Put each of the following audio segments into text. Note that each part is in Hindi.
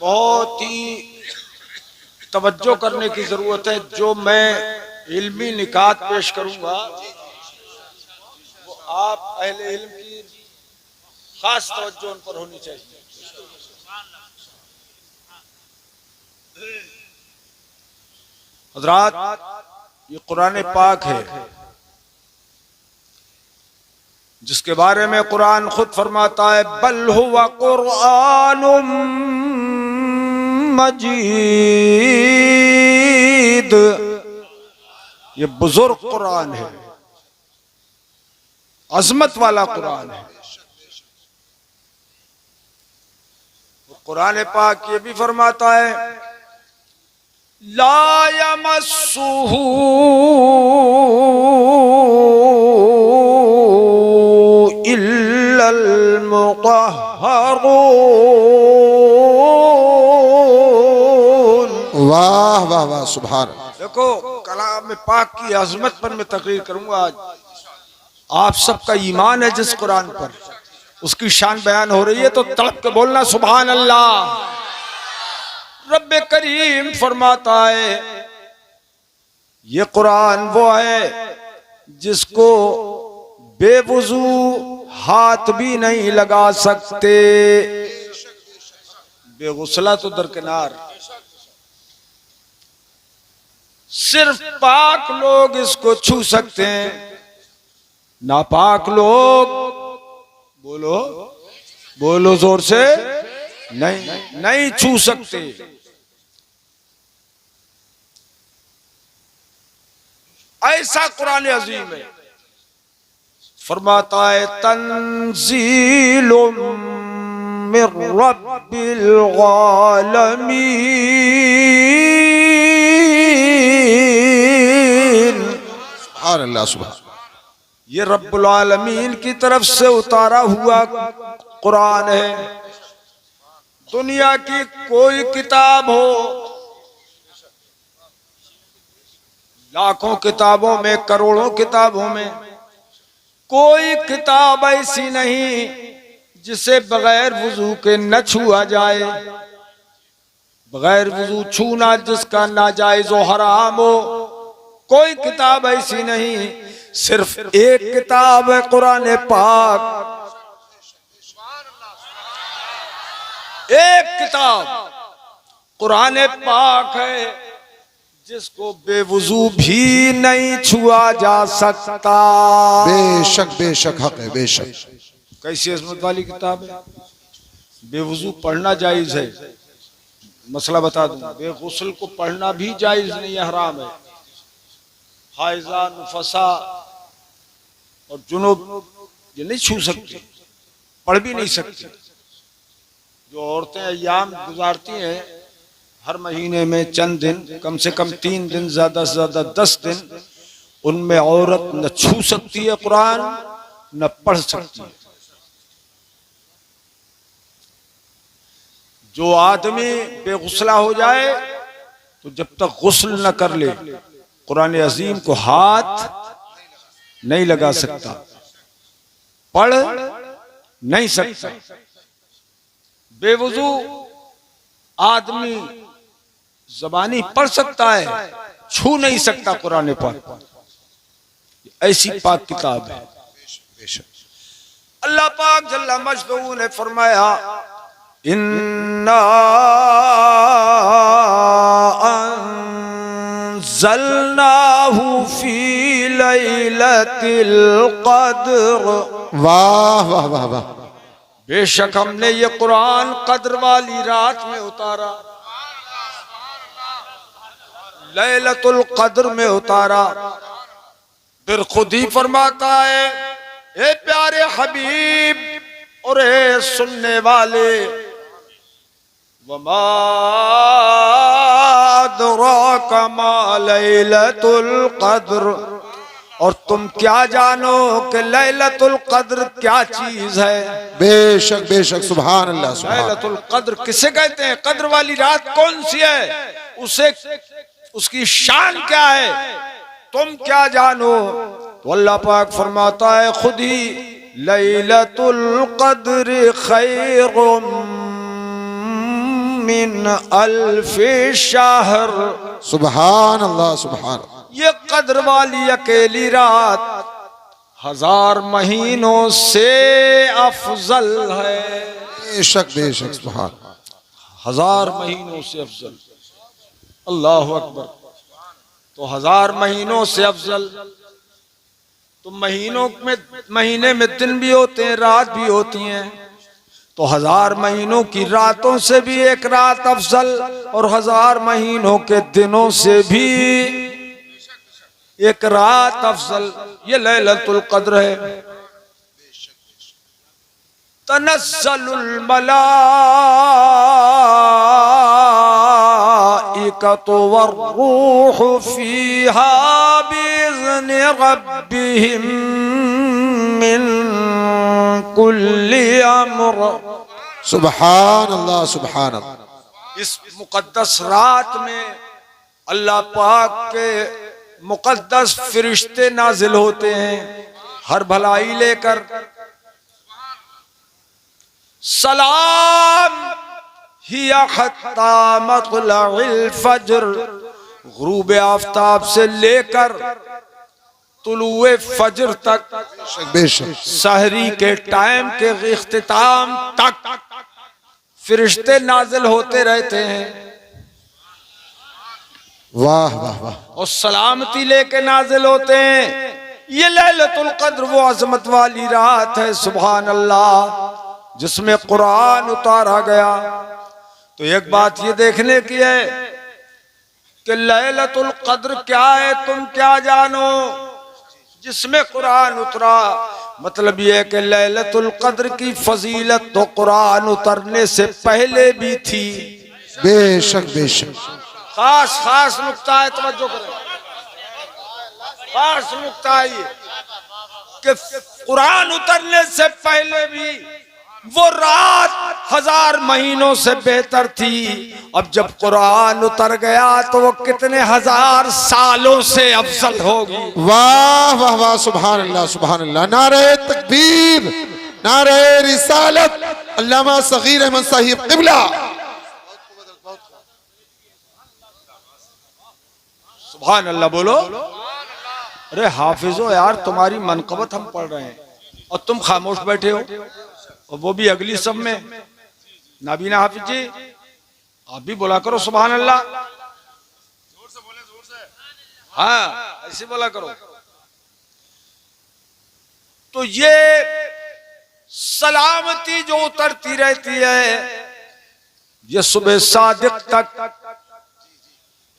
बहुत ही तवज्जो करने की जरूरत है। जो मैं इल्मी निकात पेश करूंगा वो आप अहले इल्म की खास तवज्जो उन पर होनी चाहिए। हजरात, ये कुरान पाक है जिसके बारे में कुरान खुद फरमाता है, बल हुवा कुरानुम मजीद। ये बुजुर्ग कुरान है, अजमत वाला कुरान है। कुरान पाक ये भी फरमाता है, ला यमस्सुहु इल्लल मुतहहरून। वाह वाह वाह, सुभान। देखो, कलाम पाक की अजमत पर मैं तकरीर करूंगा आज। आप सबका ईमान है जिस कुरान पर, उसकी शान बयान हो रही है तो तड़प के बोलना सुभान अल्लाह। रब्बे करीम फरमाता है, ये कुरान वो है जिसको बेवुजू हाथ भी नहीं लगा सकते। बेगुसला तो दरकिनार, सिर्फ पाक लोग इसको छू सकते हैं। नापाक लोग, बोलो बोलो जोर से, नहीं छू सकते। ऐसा कुरान अजीम है। फरमाता है, तंजीलुम मिर रब्बिल आलमीन। सुभान अल्लाह, सुभान। ये रब्बुल आलमीन की तरफ से उतारा हुआ कुरान है। दुनिया की कोई किताब हो, लाखों किताबों में, करोड़ों किताबों में, कोई किताब ऐसी नहीं जिसे बगैर वुजू के न छुआ जाए। बगैर वुजू छूना जिसका नाजायज हो, हराम हो, कोई किताब ऐसी नहीं। सिर्फ एक किताब है कुरान पाक। एक किताब कुरान पाक है जिसको बेवुजू भी नहीं छुआ जा सकता। बेशक बेशक, हक है, बेशक। कैसी अजमत वाली किताब है। बेवुजू पढ़ना जायज है, मसला बता दूं। बेगुस्ल को पढ़ना भी जायज नहीं है, हराम है। हाइजा, नुफसा और जुनूब ये नहीं छू सकती, पढ़ भी नहीं सकती। जो औरतें अय्याम गुजारती हैं हर महीने में चंद दिन, कम से कम 3 दिन, ज्यादा से ज्यादा 10 दिन, उनमें औरत न छू सकती है कुरान, न पढ़ सकती है। जो आदमी बेगुस्ला हो जाए तो जब तक गुस्ल न कर ले कुरान अजीम को हाथ नहीं लगा सकता, पढ़ नहीं सकता। बेवुजू आदमी ज़बानी पढ़ सकता है, छू नहीं सकता कुरान पाक। ऐसी पाक किताब है। अल्लाह पाक जल्ला मजदू ने फरमाया, इन्ना अंज़लनाहु फी लैलतिल क़द्र। वाह वाह वाह वाह। बेशक हमने ये कुरान कद्र वाली रात में उतारा, लैलतुल क़द्र में उतारा। फिर खुद ही फरमाता है, ए प्यारे हबीब और ए सुनने वाले, वमा अदराका मा लैलतुल क़द्र, और तुम क्या जानो कि लैलतुल क़द्र क्या चीज है। बेशक बेशक, सुभान अल्लाह, सुभान। लैलतुल क़द्र किसे कहते हैं? क़द्र वाली रात कौन सी है, उसे उसकी शान क्या है, तुम क्या जानो? तो अल्लाह पाक फरमाता है खुद ही, लैलतुल क़द्र खैरुम मिन अल्फि शहर। सुभान अल्लाह सुभान अल्लाह। ये कद्र वाली अकेली रात 1000 महीनों से अफजल है। बेशक बेशक सुभान। 1000 महीनों से अफजल। अल्लाह अकबर। तो 1000 महीनों से अफजल। तो महीने में दिन भी होते हैं, रात भी होती हैं। तो 1000 महीनों की रातों से भी एक रात अफजल, और 1000 महीनों के दिनों से भी एक रात अफजल। ये लैलतुल कद्र है। तनज़्ज़लुल मलाइकतु वर्रूहु फीहा बिइज़्नि रब्बिहिम मिन कुल्ली अम्र। सुभान अल्लाह सुभान अल्लाह। इस मुकद्दस रात में अल्लाह पाक के मुकद्दस फरिश्ते नाजिल होते हैं हर भलाई लेकर। सलाम हिया हत्ता मत्लइल फज्र। गुरूब आफताब से लेकर तुलुए फज्र तक, बेशक सहरी के टाइम के इख्तिताम तक फरिश्ते नाजिल होते रहते हैं। वाह वाह वाह। और सलामती लेके नाजिल होते हैं। ये लैलतुल कद्र वो अजमत वाली रात है, सुभान अल्लाह, जिसमें कुरान उतारा गया। तो एक बात ये देखने की है कि लैलतुल कद्र क्या है, तुम क्या जानो, जिसमें कुरान उतरा। मतलब ये है कि लैलतुल कद्र की फजीलत तो कुरान उतरने से पहले भी थी। बेशक बेशक। खास खास नुक्ता है, तवज्जो करें। खास नुक्ता है ये कि कुरान उतरने से पहले भी वो रात 1000 महीनों से बेहतर थी। अब जब कुरान उतर गया तो वो कितने 1000 सालों से अफजल होगी। वाह वाह वाह सुभान अल्लाह सुभान अल्लाह। नारे तकबीर, नारे रिसालत। अल्लामा सगीर अहमद साहिब क़िबला। सुभान अल्लाह बोलो। अरे हाफिजो यार, तुम्हारी मनकबत हम पढ़ रहे हैं और तुम खामोश बैठे हो, और वो भी अगली सब में। नाबीना हाफिज जी, आप भी बोला करो सुभान अल्लाह। जोर से बोले, जोर से। हाँ, ऐसे बोला करो। तो ये सलामती जो उतरती रहती है, ये सुबह सादिक तक,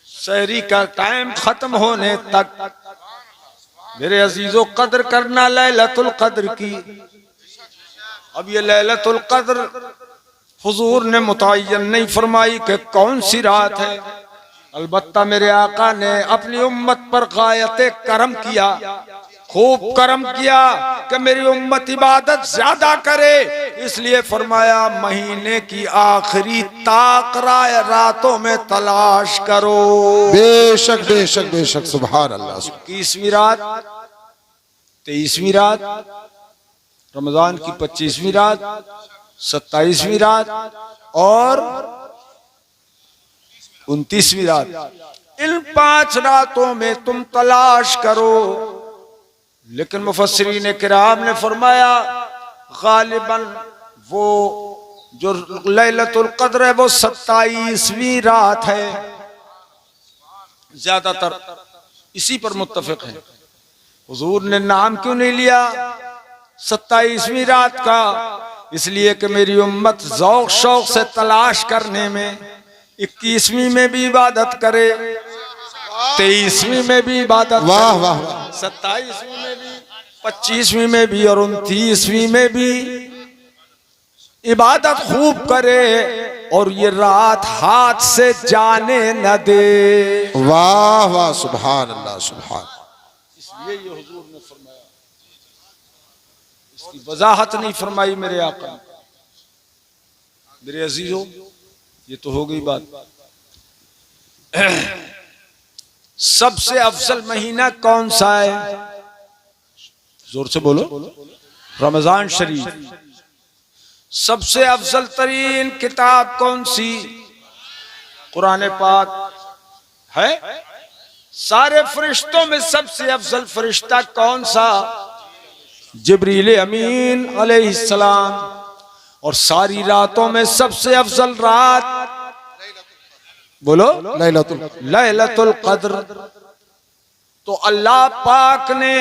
सहरी का टाइम खत्म होने तक। मेरे अजीजों, कद्र करना लैलतुल कद्र की। अब ये लैलतुल कद्र हुजूर ने मुतय्यन नहीं फरमाई कि कौन सी रात है। अलबत्ता मेरे आका ने अपनी उम्मत पर गायते करम किया, खूब करम किया कि मेरी उम्मत इबादत ज्यादा करे। इसलिए फरमाया महीने की आखिरी ताकरा रातों में तलाश करो। बेशक बेशक बेशक सुभान अल्लाह। 21वीं रात, 23वीं रात, रमजान की 25वीं रात, 27वीं रात और 29वीं रात। इन 5 रातों में तुम तलाश करो। लेकिन मुफस्सिरीन किराम ने फरमाया गालिबन वो जो लैलतुल कद्र है वो 27वीं रात है। ज्यादातर इसी पर मुत्तफिक है। हुजूर ने नाम क्यों नहीं लिया 27वीं रात का? इसलिए कि मेरी उम्मत ज़ौक़ शौक़ से तलाश करने में 21वीं में भी इबादत करे, 23वीं में भी इबादत, वाह वाह, 27वीं में भी, 25वीं में भी और 29वीं में भी इबादत खूब करे, और ये रात हाथ से जाने न दे। वाह वाह सुभान अल्लाह सुभान। इसलिए ये हुजूर ने फरमाया, इसकी वजाहत नहीं फरमाई मेरे आका। मेरे अजीजों, ये तो हो गई बात। सबसे अफजल महीना कौन सा है? जोर से बोलो। रमजान शरीफ। सबसे अफजल तरीन किताब कौन सी? कुरान पाक है। सारे फरिश्तों में सबसे अफजल फरिश्ता कौन सा? जिब्रील अमीन अलैहिस्सलाम। और सारी रातों में सबसे अफजल रात बोलो लैलतुल कद्र। तो अल्लाह पाक ने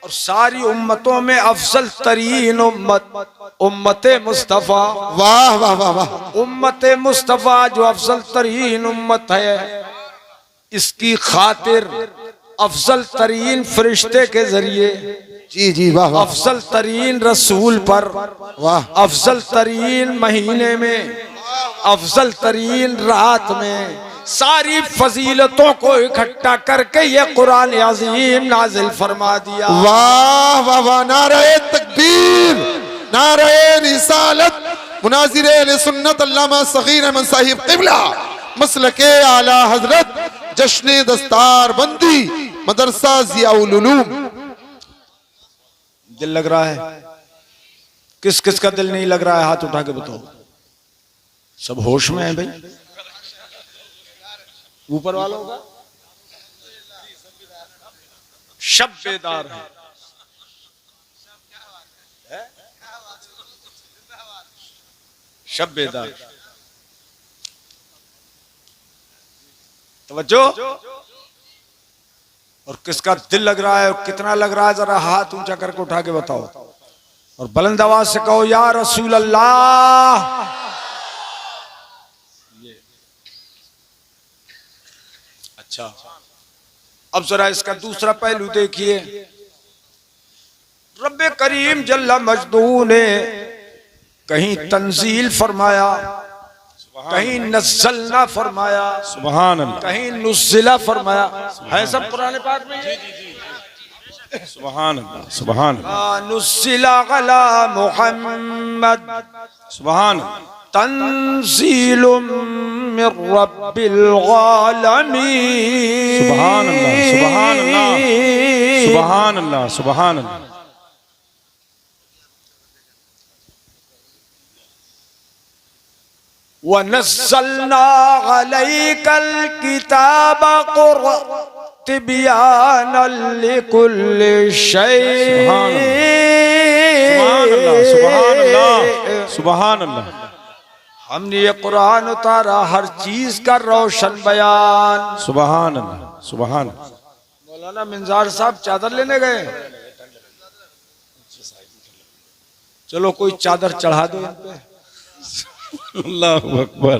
और सारी उम्मतों में अफजल तरीन उम्मत मुस्तफा, वाह वाह वाह वाह, उम्मत मुस्तफा जो अफजल तरीन उम्मत है, इसकी खातिर अफजल तरीन फरिश्ते के जरिए, जी जी वाह वाह, अफजल तरीन रसूल पर, वाह, अफजल तरीन महीने में, अफजल तरीन रात में, सारी फजीलतों को इकट्ठा करके ये कुरान अजीम नाजिल फरमा दिया। वाह वाह वाह, नारे तकबीर, नारे रिसालत, मुनाजिर अहले सुन्नत अल्लामा सगीर अहमद साहिब क़िबला, मसलके आला हजरत, जश्न दस्तार बंदी, मदरसा ज़ियाउल उलूम। दिल लग रहा है? किस किस का दिल नहीं लग रहा है? हाथ उठा के बताओ। सब होश में है भाई? ऊपर वालों का शब बेदार है। शब बेदार, तवज्जो। और किसका दिल लग रहा है और कितना लग रहा है? जरा हाथ ऊंचा करके उठा के बताओ और बुलंद आवाज से कहो या रसूल अल्लाह। अच्छा, अब जरा इसका दूसरा पहलू देखिए। रब्बे करीम जल्ला मजदू ने कहीं तंजील फरमाया, कहीं नज़्ज़लना फरमाया, सुभान अल्लाह, कहीं नुज़्ज़िला फरमाया। है सब कुरान पाक में? सुभान अल्लाह, सुभान अल्लाह, नुज़्ज़िला अला मुहम्मद सुभान अल्लाह, तंज़ीलुम मिर रब्बिल आलमीन। सुभान अल्लाह, सुभान अल्लाह, सुभान अल्लाह, सुभान अल्लाह। वनज़्ज़लना अलैकल किताब तिब्यानल लिकुल्लि शै। सुभान अल्लाह, सुभान अल्लाह, सुभान अल्लाह। हमने ये कुरान उतारा हर चीज का रोशन बयान। सुभान अल्लाह, सुभान अल्लाह। मौलाना मिंजार साहब चादर लेने गए, चलो कोई चादर चढ़ा दो इन पे। अल्लाहु अकबर।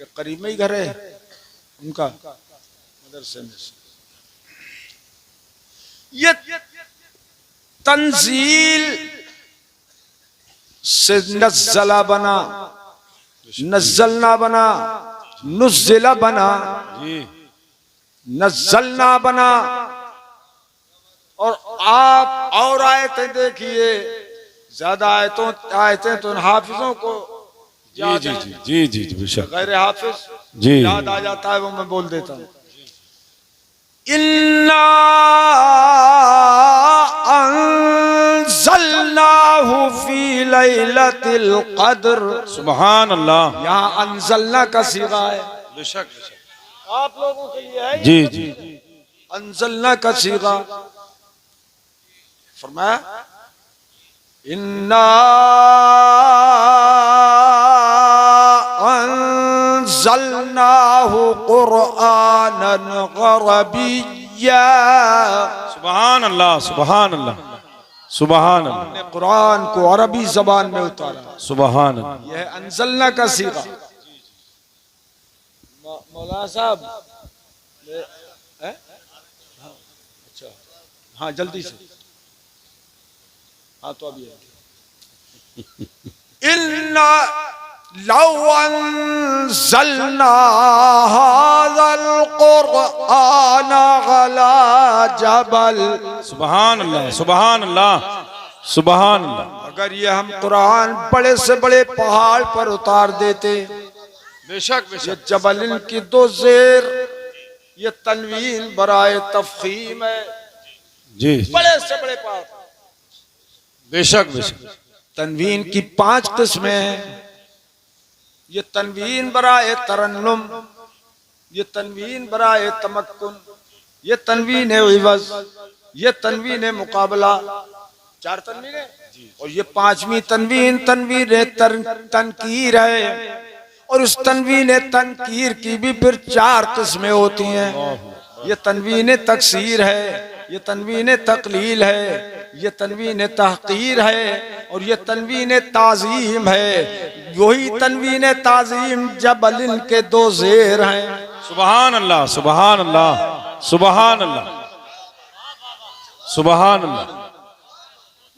के करीब में ही घर है उनका, मदरसे में से। ये तंजील से नज़्ज़ला बना, नज़्ज़लना बना, नुज़्ज़िला बना, नज़्ज़लना बना। और आप और आयतें देखिए, ज्यादा आयतें तो हाफिजों को जी जी जी जी जी जी बेशक, गैर हाफिज जी याद आ जाता है, वो मैं बोल देता हूँ। इन्ना अंज़लनाहु फी लैलतिल क़द्र। सुभान अल्लाह। यहाँ अंज़लना का सीगा है, बेशक आप लोगों के लिए है। जी जी अंज़लना का सीगा फरमाया, इन्ना अंज़लनाहु क़ुरआनन अरबिय्या। सुभान अल्लाह, सुभान अल्लाह, सुभान अल्लाह। हमने कुरान को अरबी जबान में उतारा। सुभान अल्लाह। यह अंज़लना का सीगा। मौलाना साहब अच्छा, हाँ जल्दी से, हाँ तो अभी इन्ना लौ अंज़लना हाज़ल क़ुरआन अला जबल। सुभान अल्लाह, सुभान अल्लाह, सुभान अल्लाह। अगर ये हम कुरान बड़े से बड़े पहाड़ पर उतार देते, बेशक ये बेशक, जबलिन की दो जेर, ये तनवीन बराए तफखीम है, जी बड़े से बड़े पहाड़। बेशक बेशक, तनवीन की 5 किस्में हैं। ये तनवीन बराए तरन्नुम, ये तनवीन बराए तमक्कुन, ये तनवीन है इवज, ये तनवीन है मुकाबला। 4 तनवीन है और ये 5वीं तनवीन तनवीन है तनकीर है। और उस तनवीन तनकीर की भी फिर 4 किस्में होती हैं। ये तनवीन तकसीर है, ये तनवीन तकलील है, ये तनवीन तहकीर है और ये तनवीन ताजीम है। वही तनवीन ताजीम जबलिन के 2 ज़ेर हैं। सुबहान अल्लाह, सुबहान अल्लाह, सुबहान अल्लाह, सुबहान अल्लाह।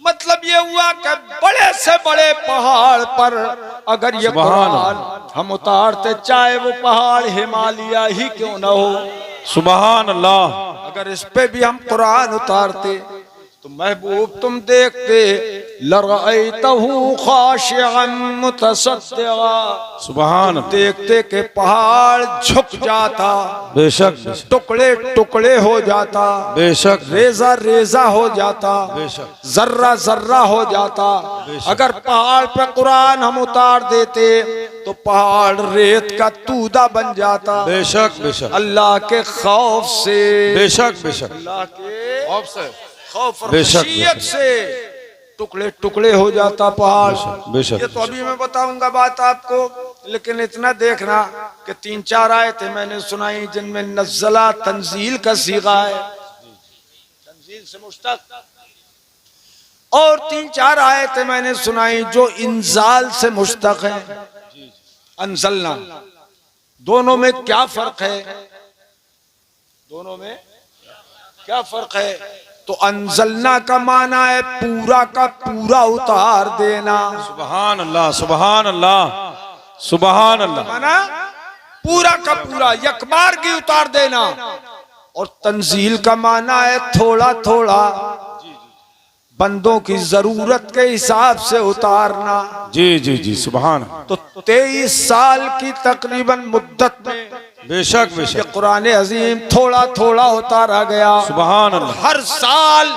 मतलब ये हुआ कि बड़े से बड़े पहाड़ पर अगर ये कुरान हम उतारते, चाहे वो पहाड़ हिमालय ही क्यों न हो, सुबहान अल्लाह, अगर इस पे भी हम कुरान उतारते तो महबूब तुम देखते लरअयतहु खाशिअन मुतसद्दिआ, सुबहान अल्लाह। देखते के पहाड़ झुक जाता, बेशक बेशक, टुकड़े टुकड़े हो जाता, बेशक रेजा रेजा हो जाता, बेशक, जर्रा जर्रा हो जाता। अगर पहाड़ पे कुरान हम उतार देते तो पहाड़ रेत का तूदा बन जाता। बेशक बेशक, अल्लाह के खौफ से, बेशक बेशक, अल्लाह के खौफ और बेशक, खशियत से टुकड़े टुकड़े हो जाता पहाड़। बेशक। ये तो अभी मैं बताऊंगा बात आपको, लेकिन इतना देखना कि 3-4 आयतें मैंने सुनाई जिनमें नज़ला तंजील का सीगा है, तंजील से मुश्तक, और 3-4 आयतें मैंने सुनाई जो इंजाल से मुश्तक है, अंजलना। दोनों में क्या फर्क है? दोनों में क्या फर्क है? तो अंजलना का माना है पूरा का पूरा उतार देना। सुबहान अल्लाह, सुबहान अल्लाह, सुबहान अल्लाह। माना पूरा का पूरा यकबार की उतार देना। और तंजील का माना है थोड़ा थोड़ा बंदों की जरूरत के हिसाब से उतारना। जी जी जी, सुबहान। तो 23 साल की तकरीबन मुद्दत में बेशक ये बेशक, कुरान अजीम थोड़ा थोड़ा उतारा गया। सुबहान अल्लाह। हर साल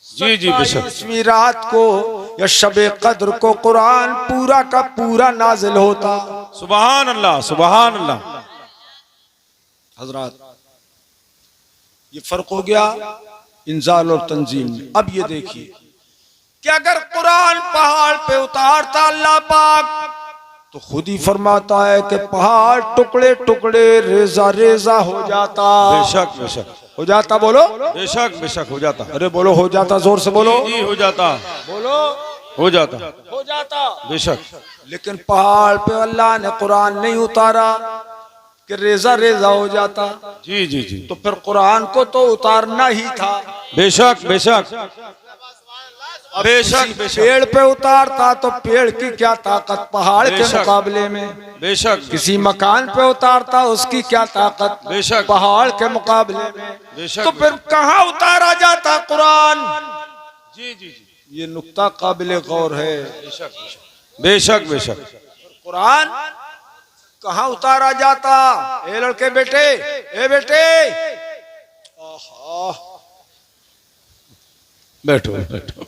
जी जी बेशक, 27वीं रात को या शबे कद्र को कुरान पूरा का पूरा नाजिल होता। सुबहान अल्लाह, सुबहान अल्लाह। हजरात, ये फर्क हो गया इंजाल और तंजीम में। अब ये देखिए कि अगर कुरान पहाड़ पे उतारता अल्लाह पाक तो खुद ही फरमाता है कि पहाड़ टुकड़े टुकड़े रेजा रेजा हो जाता। बेशक बेशक, हो जाता, बोलो बेशक बेशक हो जाता। अरे बोलो हो जाता, जोर से बोलो, जी हो जाता, बोलो हो जाता, हो जाता। बेशक। लेकिन पहाड़ पे अल्लाह ने कुरान नहीं उतारा कि रेजा रेजा हो जाता। जी जी जी, तो फिर कुरान को तो उतारना ही था। बेशक बेशक, बेशक बेशक, पेड़ पे उतारता तो पेड़ की क्या ताकत पहाड़ के बेशक। मुकाबले में। बेशक किसी मकान पे उतारता उसकी क्या ताकत बेशक। पहाड़ के मुकाबले में। बेशक। तो फिर कहाँ उतारा जाता कुरान? जी जी जी, ये नुक्ता काबिल गौर है। बेशक बेशक, कुरान कहाँ उतारा जाता? ए लड़के बेटे, ए बेटे, आहा, बैठो बैठो।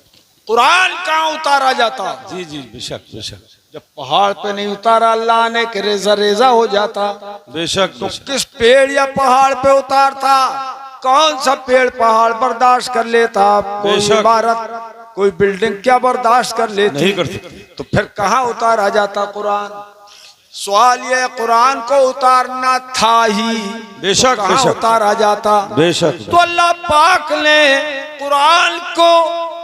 कुरान कहाँ उतारा जाता? जी जी बेशक बेशक, जब पहाड़ पे नहीं उतारा अल्लाह ने कि रेजा रेजा हो जाता, बेशक तो बेशक, किस पेड़ या पहाड़ पे उतारता? कौन सा पेड़ पहाड़ बर्दाश्त कर लेता? कोई बेशक। इमारत, कोई बिल्डिंग क्या बर्दाश्त कर लेती? नहीं कर सकती। तो फिर कहाँ उतारा जाता कुरान? सवाल ये, कुरान को उतारना था ही, बेशक कहाँ बेशक, उतारा जाता? बेशक। तो अल्लाह पाक ने कुरान को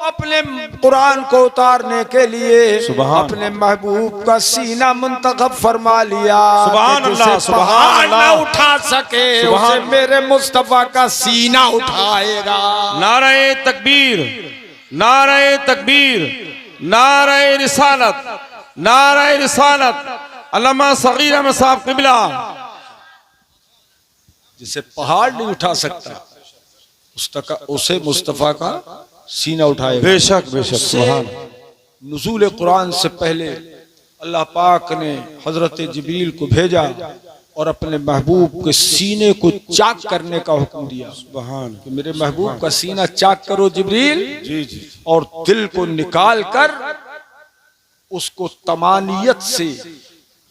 अपने कुरान को उतारने के लिए सुभान अपने महबूब का सीना मुंतखब फरमा लिया। सुभान कि जिसे अल्लाह, सुभान पहाड़ अल्लाह। ना उठा सके सुभान। उसे मेरे मुस्तफा का सीना उठाएगा। नारे तकबीर, नारे तकबीर, नारे रिसालत, नारे रिसालत। अल्लामा सगीर अहमद साहब क़िबला। जिसे पहाड़ नहीं उठा सकता उसे मुस्तफा का सीना उठाएगा। बेशक बेशक, सुभान। नुज़ूल कुरान से पहले अल्लाह पाक ने हजरत जिब्रील को भेजा और अपने महबूब के सीने को चाक करने का हुक्म दिया। सुभान, कि मेरे महबूब का सीना चाक करो जिब्रील, जी जी, और दिल को निकाल कर उसको तमानियत से,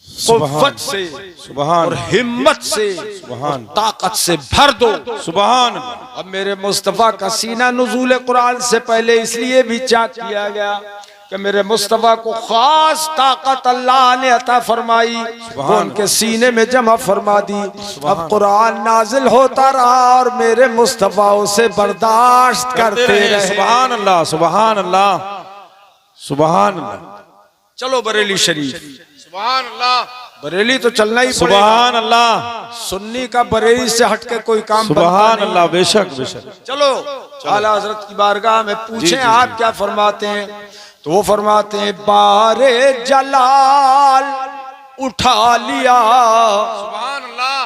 कुव्वत से सुभान और हिम्मत से और ताकत से भर दो। सुभान। अब मेरे मुस्तफ़ा का सीना नुज़ूल कुरान से पहले इसलिए भी चाक किया गया कि मेरे मुस्तफ़ा को खास ताकत अल्लाह ने अता फरमाई, वो उनके सीने में जमा फरमा दी। अब कुरान नाजिल होता रहा और मेरे मुस्तफ़ा उसे बर्दाश्त करते रहे। सुभान अल्लाह, सुभान अल्लाह, सुभान अल्लाह। चलो बरेली शरीफ, सुभान अल्लाह, बरेली तो चलना ही पड़ेगा। सुभान अल्लाह, सुन्नी का बरेली से हटके कोई काम सुभान अल्लाह। बेशक बेशक। चलो आला हजरत की बारगाह में पूछें आप क्या फरमाते हैं, तो वो फरमाते हैं बारे जलाल उठा लिया, सुभान अल्लाह,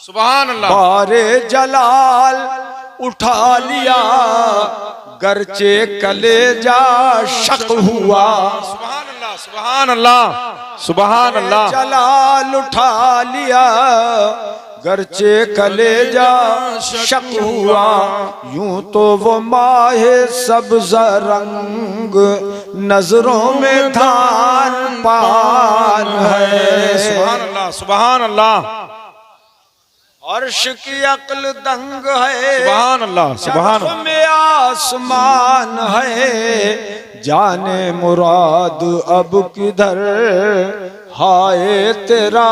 सुभान अल्लाह। बारे जलाल उठा लिया, गरचे कलेजा शक हुआ। सुभान अल्लाह, सुभान अल्लाह, सुभान अल्लाह। जलाल उठा लिया, गरचे कलेजा शक हुआ। यूं तो वो माहे सब्ज़ रंग नजरों में धान पान है। सुभान अल्लाह, सुभान अल्लाह। अर्श की अक्ल दंग है, सुभान अल्लाह, सुभान अल्लाह। में आसमान है, जाने मुराद अब किधर हाय तेरा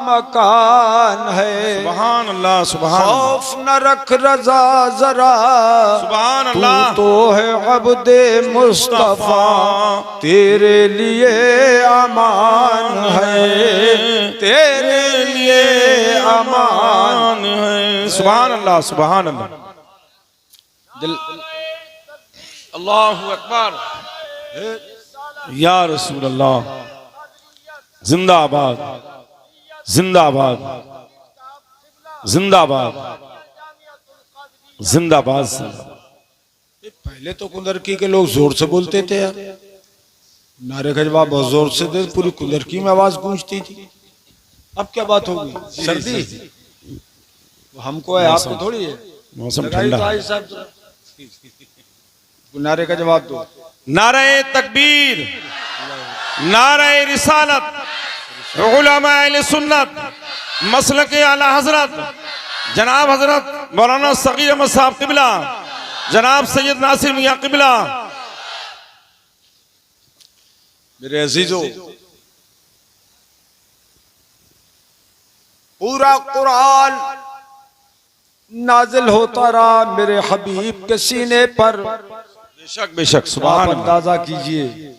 मकान है। सुभान अल्लाह, सुभान अल्लाह। खौफ न रख रजा जरा, सुभान तू अल्लाह। तो है अब्दे मुस्तफा, तेरे लिए अमान है, तेरे लिए अमान है। सुभान अल्लाह, सुभान अल्लाह। दिल अल्लाहु अकबर। या रसूल अल्लाह, जिंदाबाद, जिंदाबाद, जिंदाबाद, जिंदाबाद। पहले तो कुंदरकी के लोग जोर से बोलते थे यार, नारे का जवाब बहुत जोर से दे, पूरी कुंदरकी में आवाज गूंजती थी। अब क्या बात होगी, सर्दी हमको है आपको थोड़ी है। मौसम लगाई ठंडा। तो आई साहब जरा। नारे का जवाब दो। नारे तकबीर, नारे रिसालत, उलमा अहले सुन्नत, मसलक आला हजरत जनाब हजरत मौलाना सगीर अहमद साहब किबला, जनाब सैयद नासिर मियां किबला। मेरे अजीजों, पूरा कुरान नाजिल होता रहा मेरे हबीब के सीने पर। बेशक बेशक। आप सुभान अल्लाह, अंदाजा कीजिए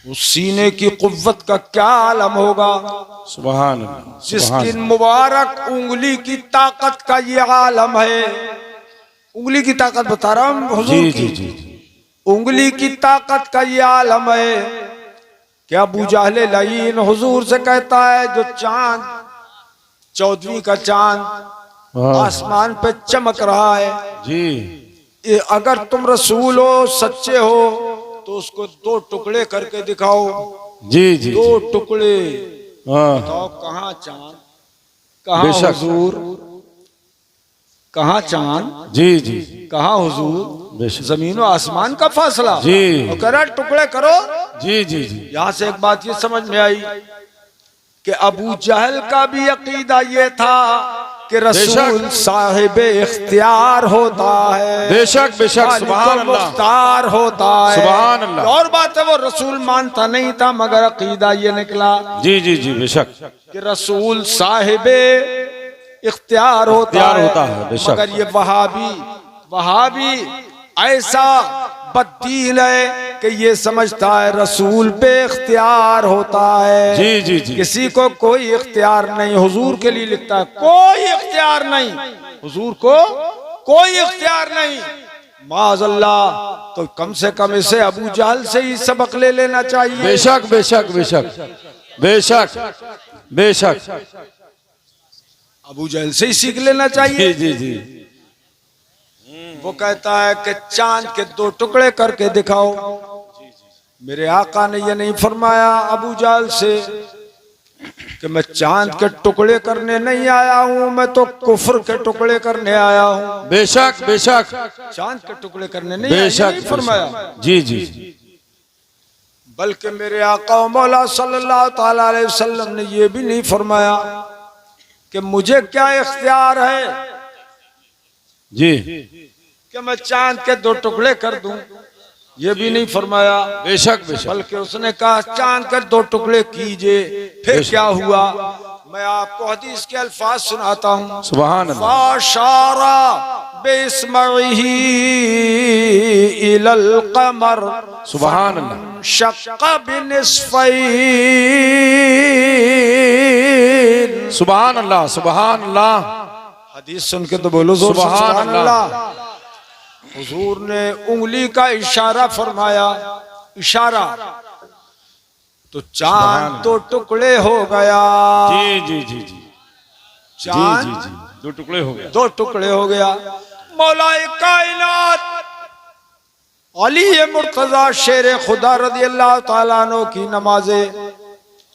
उस सीने की कुव्वत का क्या आलम होगा, सुभान अल्लाह, जिसकी मुबारक उंगली की ताकत का ये आलम है। उंगली की ताकत बता रहा हूं हुजूर जी की। जी जी। उंगली की ताकत का ये आलम है। क्या अबू जहल लईन हुजूर से कहता है जो चांद 14वीं का चांद आसमान पे चमक रहा है, जी ये अगर तुम रसूल हो, सच्चे हो, तो उसको 2 टुकड़े करके दिखाओ। जी जी। 2 टुकड़े। हाँ, बताओ कहाँ चांद, कहाँ बेशक। हुजूर, कहाँ चांद, जी जी, कहाँ हुजूर, बेशक। जमीन और आसमान का फासला। जी। और कह रहा टुकड़े करो। जी जी जी। यहाँ से एक बात ये समझ में आई कि अबू जहल का भी अकीदा ये था कि रसूल साहिब इख्तियार होता है। बेशक बेशक। सुभान अल्लाह, मुख्तार होता है। सुभान अल्लाह। और बात है वो रसूल मानता नहीं था, मगर अकीदा ये निकला जी जी जी। बेशक कि रसूल साहिब इख्तियार होता है। बेशक। मगर ये वहाबी ऐसा बददीन है कि ये समझता है रसूल पे इख्तियार होता है। जी जी जी। किसी को कोई इख्तियार नहीं। हुजूर के लिए लिखता है कोई इख्तियार नहीं, हुजूर को कोई इख्तियार नहीं। माज़अल्लाह, तो कम से कम इसे अबू जहल से ही सबक ले लेना चाहिए। बेशक बेशक बेशक बेशक बेशक। अबू जहल से ही सीख लेना चाहिए। जी जी जी। वो कहता है कि चांद के 2 टुकड़े करके दिखाओ। मेरे आका ने ये नहीं फरमाया अबू जहल से कि मैं चांद के टुकड़े करने नहीं आया हूं, मैं तो कुफ्र के टुकड़े करने आया हूं। बेशक बेशक। चांद के टुकड़े करने नहीं बेशक फरमाया। जी जी। बल्कि मेरे आका व मौला सल्लल्लाहु ताला अलैहि वसल्लम ने ये भी नहीं फरमाया कि मुझे क्या इख्तियार है जी कि मैं चांद के 2 टुकड़े कर दूं, ये भी नहीं फरमाया। बेशक बेशक बल्कि उसने कहा चांद के 2 टुकड़े कीजिए। फिर क्या हुआ, मैं आपको हदीस के अल्फाज सुनाता हूँ। सुभान अल्लाह। फाशारा बिस्मइही इलल कमर सुभान अल्लाह। शक्का बिनिस्फैन। सुभान अल्लाह सुभान अल्लाह। हदीस सुन के तो बोलो जोर से सुभान सुभान अल्लाह। हुजूर ने उंगली का इशारा फरमाया, इशारा तो चांद 2 टुकड़े हो गया। जी जी जी जी चांद जी जी 2 टुकड़े हो गया। 2 टुकड़े हो गया। मौलाए कायनात अली मुर्तजा शेर खुदा रज़ी अल्लाह ताला अन्हु की नमाज़े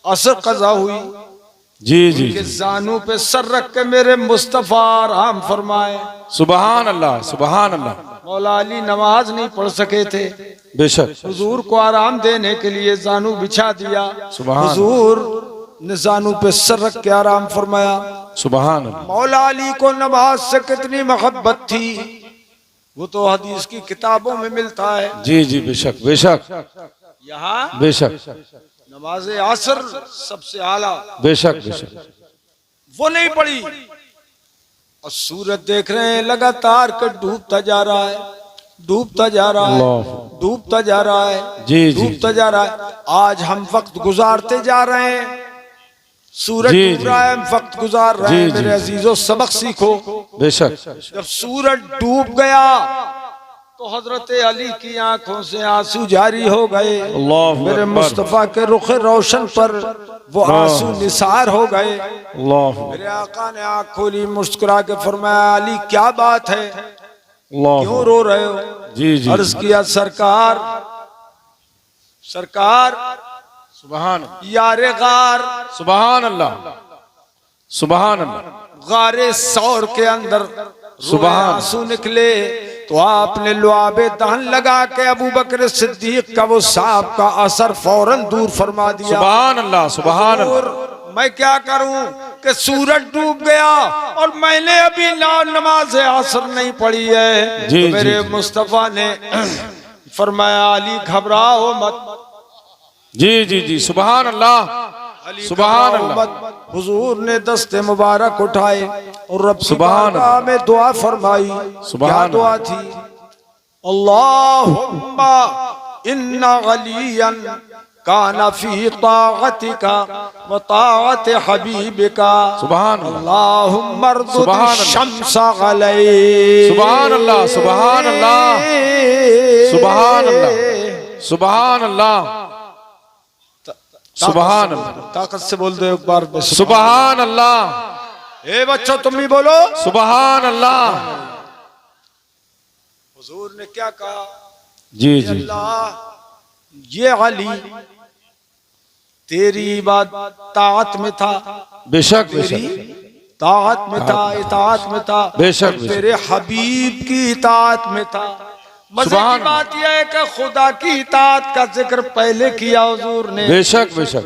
असर कज़ा हुई। जी जी के जानू पे सर रख के मेरे मुस्तफा आराम फरमाए। सुभान अल्लाह सुभान अल्लाह। मौला अली नमाज नहीं पढ़ सके थे, बेशक हुजूर को आराम देने के लिए जानू बिछा दिया। सुभान हुजूर ने जानू पे सर रख के आराम फरमाया। सुभान अल्लाह। मौला अली को नमाज से कितनी मोहब्बत थी वो तो हदीस की किताबों में मिलता है। जी जी बेशक बेशक यहाँ बेशक नमाज असर सबसे आला, बेशक बेशक वो नहीं पड़ी। और सूरज देख रहे हैं लगातार कर डूबता जा रहा है, डूबता जा रहा है, अल्लाह। डूबता जा रहा है, जी जी डूबता जा रहा है। आज हम वक्त गुजारते जा रहे हैं, सूरज जी, डूब रहा है, हम वक्त गुजार रहे जी, हैं। जी, मेरे अजीजों सबक सीखो। बेशक जब सूरज डूब गया तो हजरत अली की आंखों से आंसू जारी हो गए। अल्लाह मेरे अकबर। मुस्तफा के रुख रोशन पर वो आंसू निसार हो गए। अल्लाह मेरे आका ने आंख खोली, मुस्कुरा के फरमाया अली क्या बात है, अल्लाह। क्यों रो रहे हो? जी जी अर्ज किया सरकार, सरकार सुभान यारे गार, सुभान अल्लाह सुभान अल्लाह। गारे सौर के अंदर सुभान। आंसू निकले तो आपने लुआबे दहन लगा के अबू बकर सिद्दीक का वो सांप का असर फौरन दूर फरमा दिया। सुभान अल्लाह सुभान अल्लाह। और मैं क्या करूं कि सूरज डूब गया और मैंने अभी नमाज असर नहीं पढ़ी है। जी, तो मेरे जी। मुस्तफा ने फरमाया अली घबराओ मत, जी जी जी सुभान अल्लाह अली सुभान घबराओ अल्लाह। मत। हुजूर ने दस्ते मुबारक उठाए और रब की सुभान बारगाह में दुआ फरमाई। सुभान क्या दुआ थी? अल्लाहुम्मा इन्ना अलियन काना फी ताअतिका व ताअत हबीबिका। सुभान अल्लाह अल्लाहुम्मा अर्दुद सुभान अल्लाह। शम्स अलैहि। सुभान अल्लाह सुभान अल्लाह सुभान अल्लाह सुभान अल्लाह सुभान अल्लाह। ताकत से बोल दो एक बार। सुभान अल्लाह। ए बच्चों तुम भी बोलो सुभान अल्लाह। हुजूर ने क्या कहा? जी जी अल्लाह ये अली तेरी इबादत ताअत में था, बेशक तेरी बेशक ताअत में था, इताअत में था, बेशक, और तेरे हबीब की इताअत में था। मजे सुभान की बात यह है कि खुदा की इताअत का जिक्र पहले किया हुजूर ने। बेशक बेशक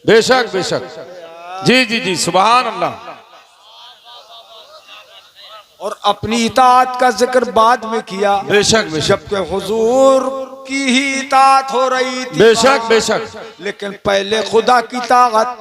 बेशक बेशक जी जी जी सुभान अल्लाह। और अपनी इताअत का जिक्र बाद में किया, बेशक बेशक जबकि हुजूर की ही इताअत हो रही थी। बेशक बेशक लेकिन पहले खुदा की ताकत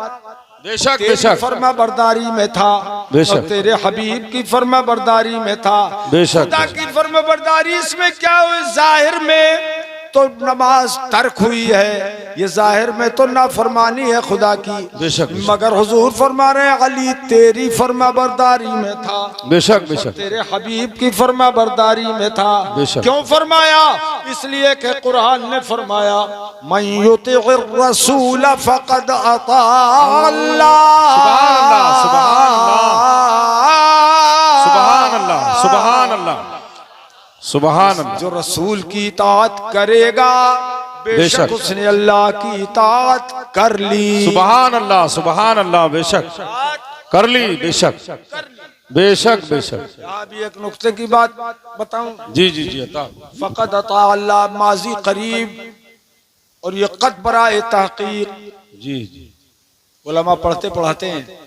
बेशक तेरी बेशक फर्मा बरदारी में था बेशक। और तेरे हबीब की फर्मा बरदारी में था। बेशक। खुदा की फर्मा बरदारी इसमें क्या हुआ? जाहिर में तो नमाज तर्क हुई है, ये जाहिर में तो नाफरमानी है खुदा की। बेशक मगर हुजूर फरमा रहे हैं अली तेरी फर्मा बरदारी में था, बेशक बेशक तेरे हबीब की फर्मा बरदारी में था। बेशक। क्यों फरमाया? इसलिए कि कुरान ने फरमाया मन युतिइर रसूल फक़द अता अल्लाह। सुभान अल्लाह सुभान अल्लाह सुभान अल्लाह। जो रसूल की इताअत करेगा बेशक बेशक। उसने अल्लाह की इताअत कर ली। सुभान अल्लाह सुभान अल्लाह। बेशक कर ली बेशक बेशक बेशक। यहाँ भी एक नुक्ते की बात बताऊं। जी जी जी अता फक़द अता अल्लाह माजी करीब और ये कद बराए तहकीक, जी जी उलमा पढ़ते पढ़ाते हैं।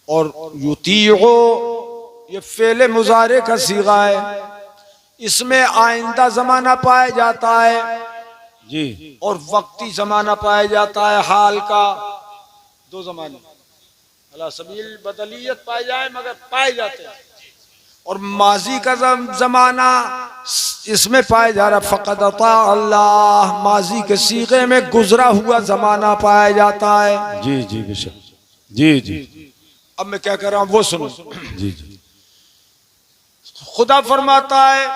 और युतीहो ये फेले मुजारे का सीगा है, इसमें आइंदा जमाना पाया जाता है जी और वक्ती जमाना पाया जाता है। हाल का दो जमाने अला सबील बदलियत पाए जाए मगर पाए जाते हैं। और माजी का जमाना इसमें पाया जा रहा फक़द अता अल्लाह, माजी के सीगे में गुजरा हुआ जमाना पाया जाता है। जी जी बेशक, जी जी अब मैं क्या कर रहा हूं वो सुनो। जी जी खुदा फरमाता है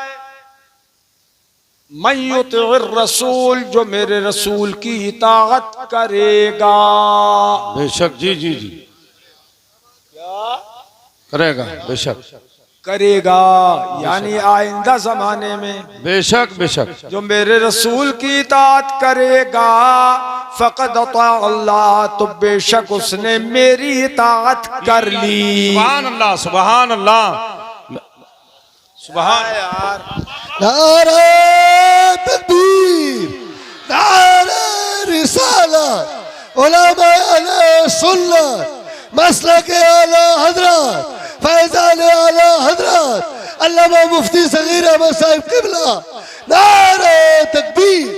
मन युतिर रसूल, जो मेरे रसूल की इताअत करेगा। बेशक, जी जी जी क्या करेगा, बेशक करेगा यानी आइंदा जमाने में बेशक बेशक, जो मेरे रसूल की इताअत करेगा फक़द अता अल्लाह, तो बेशक उसने मेरी इताअत कर ली। सुभान अल्लाह सुभान अल्लाह सुभान। यार नारे तकबीर, नारे रिसालत, उलमा अहले सुन्नत, मसलक आला हजरत, फैजान आला हजरत अल्लामा मुफ्ती सगीर अहमद साहिब क़िबला, नारे तकबीर।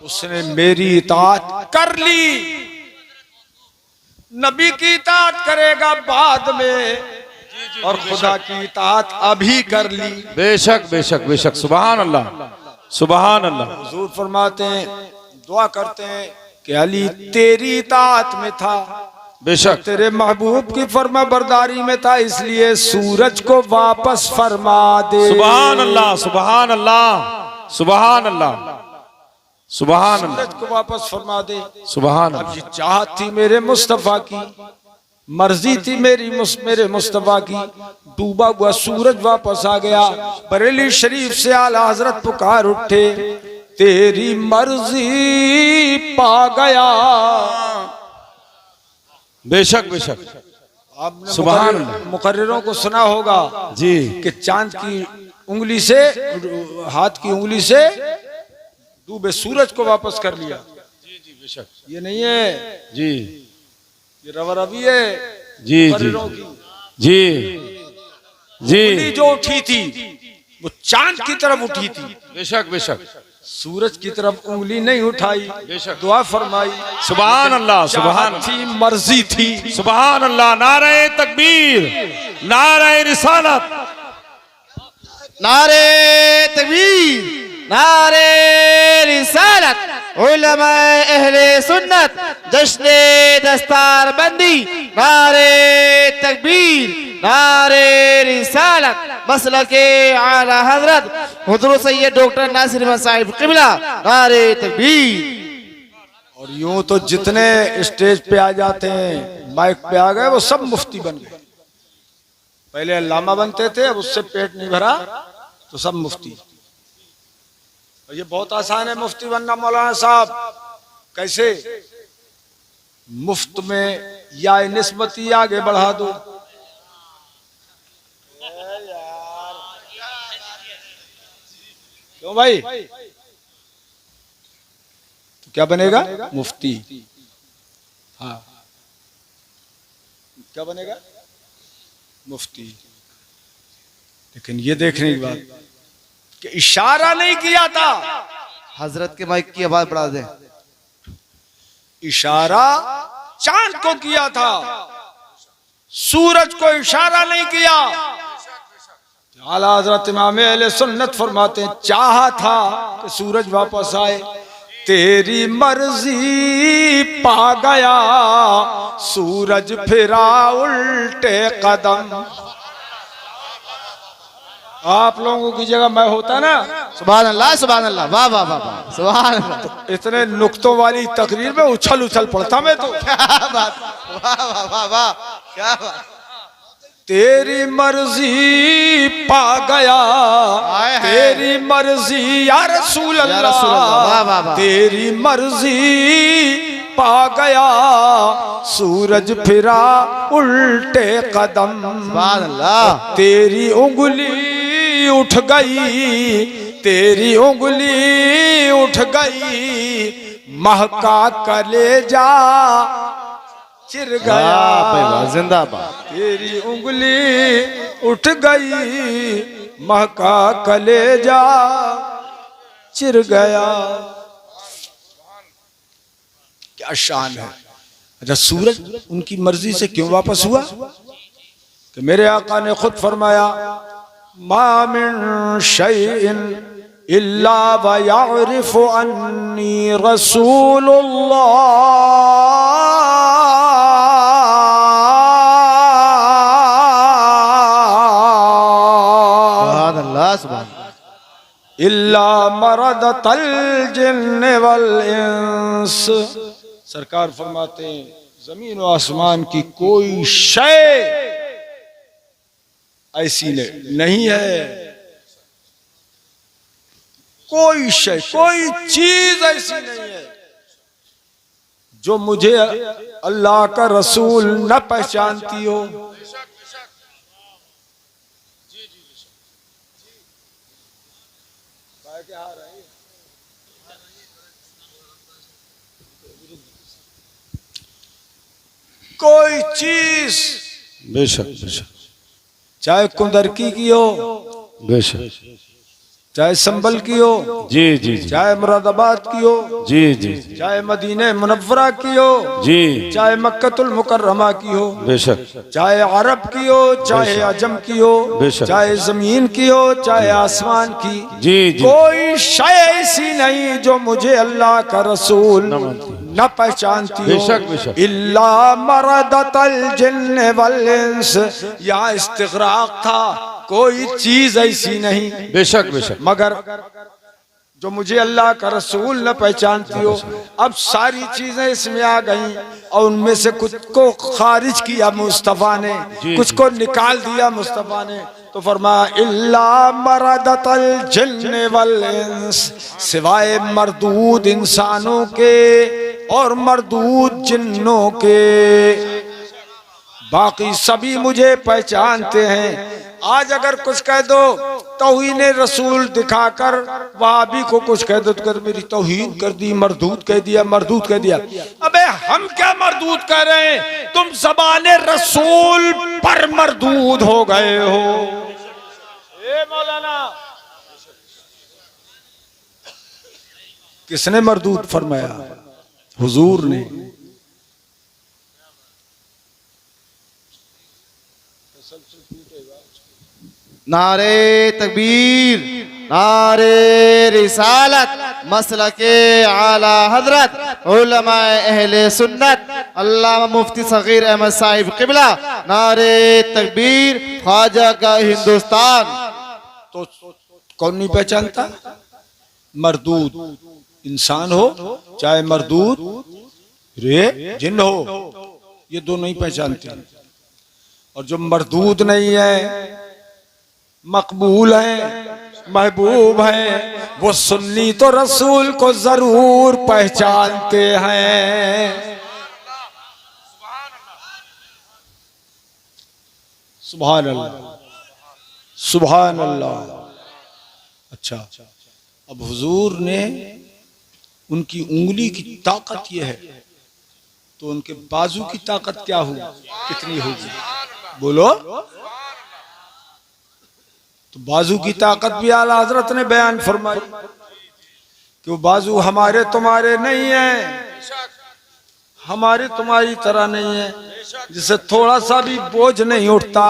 उसने मेरी इताअत कर ली। नबी की इताअत करेगा बाद में और खुदा की इताअत अभी कर ली। बेशक बेशक बेशक, सुभान अल्लाह सुभान अल्लाह। हुजूर फरमाते हैं, दुआ करते हैं कि अली तेरी इताअत में था, बेशक तेरे महबूब की फर्मा बरदारी में था, इसलिए सूरज को वापस फरमा दे। सुभान अल्लाह सुभान अल्लाह सुभान अल्लाह सुभान अल्लाह सूरज को वापस फरमा दे। सुभान अब अल्लाह। ये चाहत थी मेरे मुस्तफा की, मर्जी थी मेरे मुस्तफा की। डूबा हुआ सूरज वापस आ गया। बरेली शरीफ से आला हजरत पुकार उठे, तेरी मर्जी पा गया। बेशक बेशक, आपने सुभान अल्लाह। मुकर्रिरों को सुना होगा जी कि चांद की उंगली से, हाथ की उंगली से डूबे सूरज को वापस कर लिया। बेशक, ये नहीं है, जी ये रवा-रवी है जी जी मुकर्रिरों की। जी उंगली जी जो उठी थी वो चांद की तरफ उठी थी, बेशक बेशक, सूरज की तरफ उंगली नहीं उठाई। बेशक। दुआ फरमाई, सुभान अल्लाह सुभान चाहत थी, मर्जी थी। सुभान अल्लाह। नारे तकबीर, नारे रिसालत, नारे तकबीर, नारे रिसालत, उलमा अहले सुन्नत, जश्ने दस्तार बंदी, नारे तकबीर, नारे रिसालत, मसलके आला हजरत हुजूर सैयद डॉक्टर नासिर अहमद साहिब क़िबला, नारे तकबीर। और यूं तो जितने स्टेज पे आ जाते हैं, माइक पे आ गए, वो सब मुफ्ती बन गए। पहले अल्लामा बनते थे, अब उससे पेट नहीं भरा तो सब मुफ्ती। और ये बहुत आसान है मुफ्ती बनना मौलाना साहब। कैसे? मुफ्त में या निस्बती आगे बढ़ा दो। क्यों भाई? तो क्या बनेगा? मुफ्ती। हाँ, क्या बनेगा? मुफ्ती। लेकिन ये देखने की बात कि इशारा नहीं किया था। हजरत के माइक की आवाज बढ़ा दें। इशारा चांद को किया था, सूरज को इशारा नहीं किया। आला हजरत इमाम अहले सुन्नत फरमाते हैं, चाहा था कि सूरज वापस आए, तेरी मर्जी पा गया, सूरज फिरा उल्टे कदम। आप लोगों की जगह मैं होता ना, सुभान अल्लाह सुभान अल्लाह, वाह वाह वाह वाह, सुभान अल्लाह। इतने नुक्तों वाली तकरीर में उछल उछल पड़ता मैं तो। क्या बात, वाह वाह वाह वाह, क्या बात। तेरी मर्जी पा गया, हाय हाय। तेरी मर्जी या रसूल या रसूल अल्लाह, वाह वाह अल्लाह, वाह। तेरी मर्जी पा गया, सूरज फिरा उल्टे कदम। सुभान अल्लाह। तेरी उंगली उठ गई, तेरी उंगली उठ गई महका कलेजा चिर वाह गया। भाई वाह, जिंदाबाद। तेरी उंगली उठ गई महका कलेजा चिर गया। क्या शान है। अच्छा, सूरज उनकी मर्जी से क्यों वापस हुआ? कि मेरे आका ने खुद फरमाया, मा मिन शैइन इल्ला व यअरिफु अन्नी रसूलुल्लाह। सुभान अल्लाह, सुभान इल्ला मरदतल जिन्न वल इंस। सरकार फरमाते हैं, जमीन और आसमान की कोई शय ऐसी नहीं है, कोई शय, कोई चीज ऐसी नहीं है जो मुझे अल्लाह का रसूल न पहचानती हो। कोई चीज, बेशक बेशक चाहे कुंदरकी की हो, बेशक, चाहे संबल की हो, जी जी जी चाहे मुरादाबाद की हो, जी जी चाहे मदीने मुनव्वरा की हो, जी, चाहे मक्कतुल मुकर्रमा की हो, बेशक, चाहे अरब की हो, चाहे अजम की हो, बेशक। चाहे जमीन की हो, चाहे आसमान की, जी जी, कोई शय ऐसी नहीं जो मुझे अल्लाह का रसूल न पहचानती हो। बेशक बेशक, इल्ला मरदतल जिन्न वल इंस। यहाँ इस्तिग़राक़ था, कोई चीज ऐसी नहीं बेशक बेशक, मगर जो मुझे अल्लाह का रसूल न पहचानती हो। अब सारी चीजें इसमें आ गई और उनमें से कुछ को खारिज किया मुस्तफा ने, कुछ को निकाल दिया मुस्तफा ने। तो फरमाया, इल्ला मरदतल जिन्न वल इंस, सिवाय मरदूद इंसानों के और मरदूद जिन्नों के, बाकी सभी मुझे पहचानते हैं। आज अगर कुछ कह दो तौहीन रसूल दिखाकर, वहाबी को कुछ कह दो तो मेरी तौहीन कर दी, मरदूद कह दिया, मरदूद कह दिया। अबे हम क्या मरदूद कह रहे हैं, तुम ज़बाने रसूल पर मरदूद हो गए हो। ए मौलाना, किसने मरदूद फरमाया? हुजूर ने। नारे तकबीर, नारे रिसालत, मसलके आला हजरत उलमाए अहले सुन्नत अल्लामा मुफ्ती सगीर अहमद साहिब क़िबला। नारे तकबीर, ख्वाजा का हिंदुस्तान। तो कौन नहीं पहचानता? मरदूद इंसान हो चाहे मरदूद रे जिन हो, ये दो नहीं पहचानते। और जो मरदूद नहीं है, मकबूल है, महबूब है, वो सुन्नी तो रसूल को जरूर पहचानते हैं। सुभान अल्लाह, सुभान अल्लाह। अच्छा, अब हुजूर ने उनकी उंगली की ताकत यह है, तो उनके बाजू की ताकत क्या होगी, कितनी होगी? बोलो। तो बाजू की ताकत भी आला हजरत ने बयान फरमाई कि वो बाजू हमारे तुम्हारे नहीं है, हमारी तुम्हारी तरह नहीं है, जिसे थोड़ा सा भी बोझ नहीं उठता।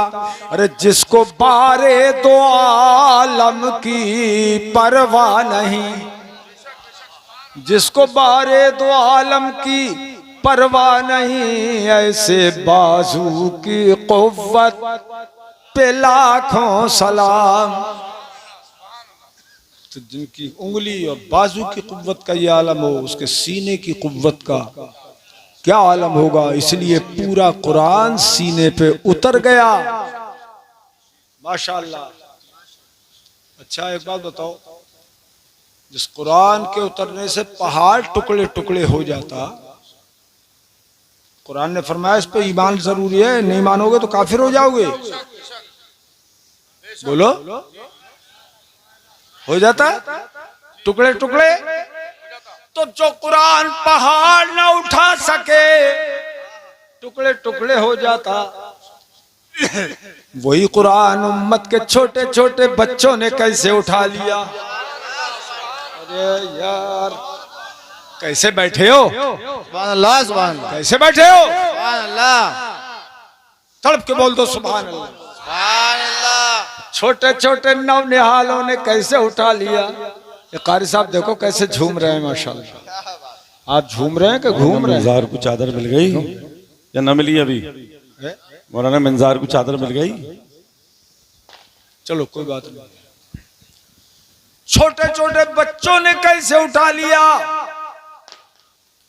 अरे जिसको बारे दो आलम की परवाह नहीं, जिसको बारे दो आलम की परवाह नहीं, ऐसे बाजू की कुव्वत पे लाखों सलाम। तो जिनकी उंगली और बाजू की कुव्वत का ये आलम हो, उसके सीने की कुव्वत का क्या आलम होगा। इसलिए पूरा कुरान सीने पे उतर गया। माशाअल्लाह। अच्छा, एक बात बताओ, जिस कुरान के उतरने से पहाड़ टुकड़े टुकड़े हो जाता, कुरान ने फरमाया इस पे ईमान जरूरी है, नहीं मानोगे तो काफिर हो जाओगे। बोलो। हो जाता टुकड़े टुकड़े। तो जो कुरान पहाड़ ना उठा सके टुकड़े टुकड़े हो जाता, वही कुरान उम्मत के छोटे छोटे बच्चों ने कैसे उठा लिया। अरे यार कैसे बैठे हो, सुभान अल्लाह, सुभान अल्लाह, कैसे बैठे हो, सुभान अल्लाह, तड़प के बोल दो सुभान अल्लाह। सुभान अल्लाह। छोटे छोटे नौनिहालों ने कैसे उठा लिया। ये कारी साहब देखो कैसे झूम रहे हैं माशाल्लाह। आप झूम रहे हैं कि घूम रहे हैं? मंजार को चादर मिल गई या न मिली अभी? मौलाना मंजार को चादर मिल गई? चलो कोई बात नहीं। छोटे छोटे बच्चों ने कैसे उठा लिया।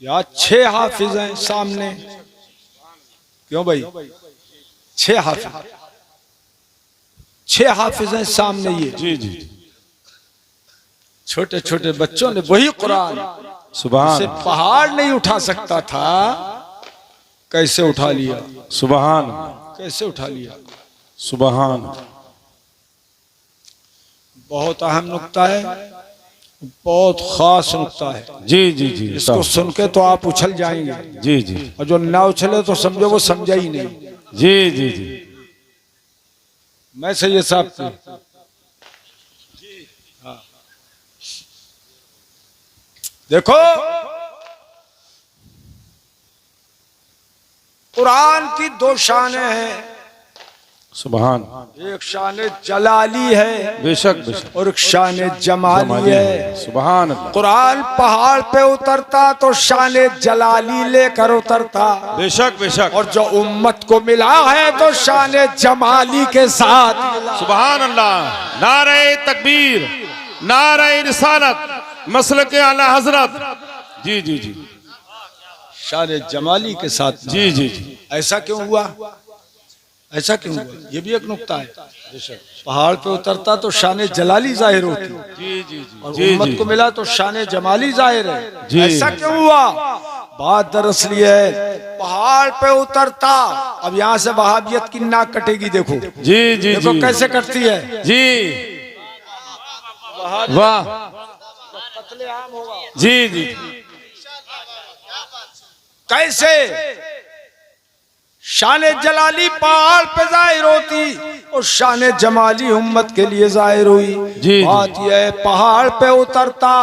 यार 6 हाफिज हैं सामने, क्यों भाई 6 हाफिज, 6 हाफिज हैं सामने। ये जी जी छोटे छोटे बच्चों ने वही कुरान सुभान से पहाड़ नहीं उठा सकता था, कैसे उठा लिया, सुभान कैसे उठा लिया। सुभान। बहुत अहम नुक्ता है, बहुत खास नुक्ता है। जी जी जी इसको सुन के तो आप उछल जाएंगे, जी जी और जो ना उछले तो समझो वो समझा ही नहीं। जी जी जी। मैं सैयद साहब की हाँ। देखो कुरान की 2 शानें हैं, सुभान। एक शान जलाली है बेशक बेशक, और एक शान जमाली है। सुभान अल्लाह। कुरान पहाड़ पे उतरता तो शान जलाली लेकर उतरता, बेशक बेशक। और जो उम्मत को मिला है तो शान जमाली के साथ मिला। सुभान अल्लाह। नारे तकबीर, नारे रिसालत, मसलक आला हजरत। जी जी जी शान जमाली के साथ। जी जी जी। ऐसा क्यों हुआ, ऐसा क्यों हुआ, ये भी एक नुक्ता है। पहाड़ पे उतरता तो शान जलाली जाहिर होती, जी जी जी। और जी उम्मत जी को मिला तो शान जमाली जाहिर है। जी। ऐसा क्यों हुआ, बात दरअसल ये है, पहाड़ पे उतरता। अब यहाँ से वहाबियत की नाक कटेगी, देखो जी जी देखो जी। कैसे करती है जी वाह जी जी। कैसे शान जलाली पहाड़ पे जाहिर होती और शान जमाली उम्मत के लिए जाहिर हुई। जी। बात यह है पहाड़ पे उतरता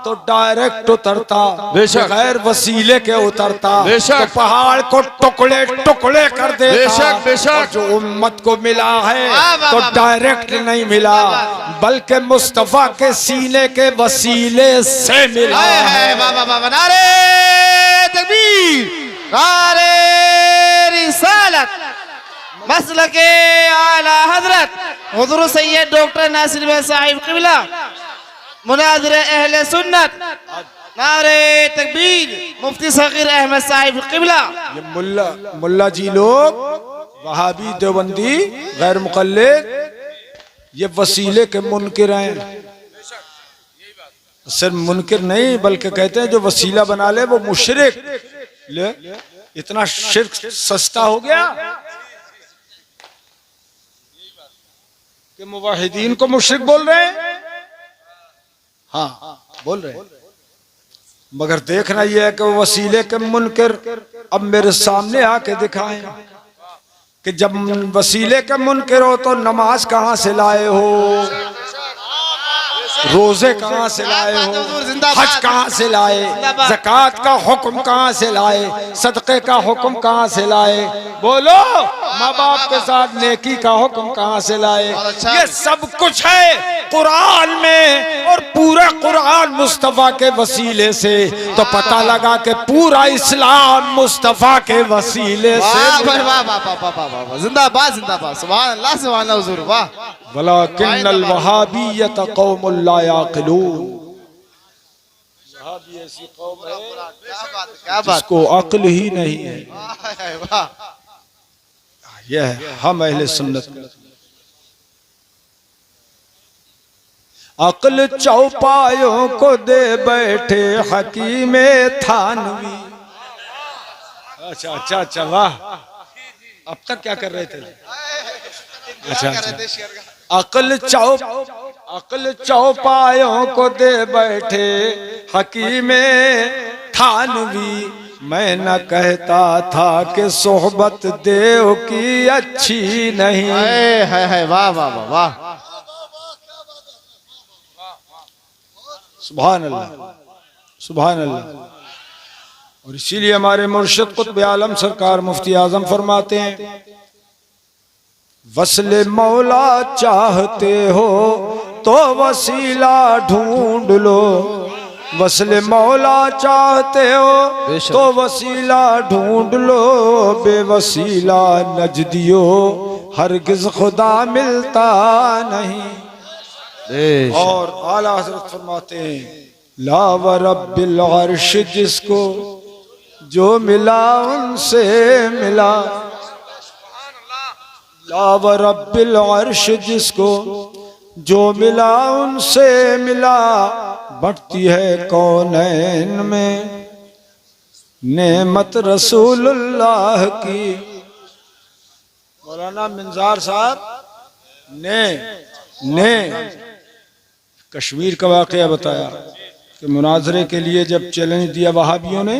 तो डायरेक्ट उतरता, बेशक। बगैर वसीले के उतरता बेशक। तो पहाड़ को टुकड़े टुकड़े कर देता। बेशक बेशक। और जो उम्मत को मिला है वाह, वाह, तो वाह, डायरेक्ट नहीं मिला, बल्कि मुस्तफा के सीने के वसीले से मिला है। बाबा बाबा, नारे तकबीर, नारे रिसालत, मसलके आला हजरत हुजूर सैयद डॉक्टर नासिर भाई साहिब क़िबला, मुनाज़िर अहले सुन्नत, नारे तकबीर, मुफ्ती सगीर अहमद साहिब क़िबला। ये मुल्ला जी लोग वहाबी देवबंदी गैर मुक़ल्लिद ये वसीले के मुनकिर हैं। सिर्फ मुनकिर नहीं बल्कि कहते हैं जो वसीला बना ले वो मुशरिक। ले इतना शिर्क सस्ता हो गया कि मुवाहिदीन को मुशरिक बोल रहे हैं। हाँ बोल रहे हैं, मगर देखना यह है कि वो वसीले के मुनकिर अब मेरे सामने आके दिखाएं कि जब वसीले के मुनकिर हो तो नमाज कहाँ से लाए हो, रोजे कहाँ से लाए हो, हज कहाँ से लाए, ज़कात का हुक्म कहाँ से लाए, सदक़े का हुक्म कहाँ से लाए, बोलो माँ बाप के साथ नेकी का हुक्म कहाँ से लाए। ये सब कुछ है कुरान में, और पूरा कुरान मुस्तफ़ा के वसीले से। तो पता लगा कि पूरा इस्लाम मुस्तफ़ा के वसीले से। वाह वाह वाह वाह वाह वाह, जिंदाबाद जिंदाबाद, सुभान अल्लाह सुभान अल्लाह हुजूर, वाह। वलाकिन्नल वहाबिय्यत कौमुन ला याक़िलून। वहाबी ऐसी कौम है क्या बात, जिसको अक्ल ही नहीं है। वाह। यह है हम अहले सुन्नत। अक्ल चौपायों को दे बैठे हकीमे थानवी। अच्छा अच्छा अच्छा, वाह। अब तक क्या कर रहे थे? अच्छा अच्छा, अक्ल चौपायों को दे बैठे हकीमे थानवी। मैं न कहता था कि सोहबत देव की अच्छी नहीं। है वाह वाह वाह वाह। सुभान अल्लाह सुभान अल्लाह। और इसीलिए हमारे मुर्शिद कुतुब आलम सरकार मुफ्ती आजम फरमाते हैं, वस्ले मौला चाहते हो तो वसीला ढूंढ लो। वस्ले मौला चाहते हो तो वसीला ढूंढ लो। बेवसीला नजदियो हरगिज खुदा मिलता नहीं। और आला हजरत फरमाते हैं, ला व रब्बिल अर्श जिसको जो मिला उनसे मिला। ला व रब्बिल अर्श जिसको जो मिला उनसे मिला। बढ़ती है कौनैन में नेमत रसूलुल्लाह की। मौलाना मिंजार साहब ने कश्मीर का वाकया बताया कि मुनाजरे के लिए जब चैलेंज दिया वहाबियों ने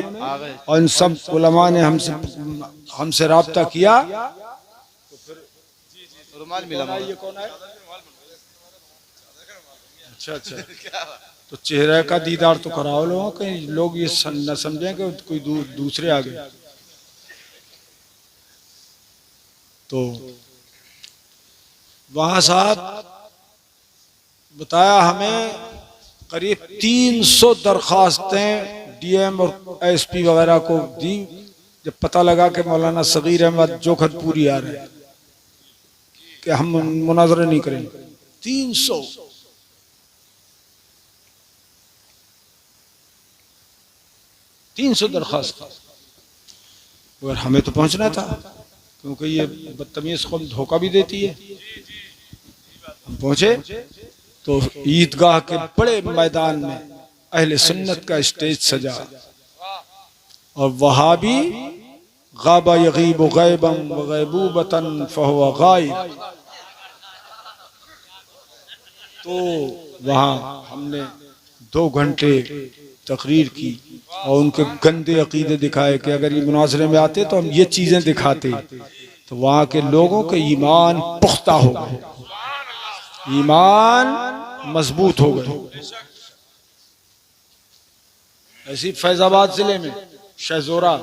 और इन सब उलमा ने हमसे राब्ता किया, रुमाल मिला। ये कौन है? अच्छा अच्छा, तो चेहरे का दीदार तो कराओ लोगों, कहीं लोग ये न समझें कि कोई दूसरे आ गए। तो वहां साहब बताया हमें करीब 300 दरखास्तें डीएम और एसपी वगैरह को दी। जब पता लगा कि मौलाना सगीर अहमद जोखतपुरी आ रहे हैं कि हम मुनाजरा नहीं करेंगे, 300 दरखास्त। मगर हमें तो पहुंचना था क्योंकि ये बदतमीज कौम धोखा भी देती है। हम पहुंचे तो ईदगाह के बड़े मैदान में अहले सुन्नत का स्टेज सजा और वहाबी गाबा यगीब गैबम व गैबूबतन फहुवा गायब। तो वहां हमने 2 घंटे तकरीर की और उनके गंदे अकीदे दिखाए कि अगर ये मुनाजरे में आते तो हम ये चीजें दिखाते तो वहां के लोगों के ईमान पुख्ता हो गए, ईमान मजबूत हो गए। ऐसी फैजाबाद जिले में शहजोरा,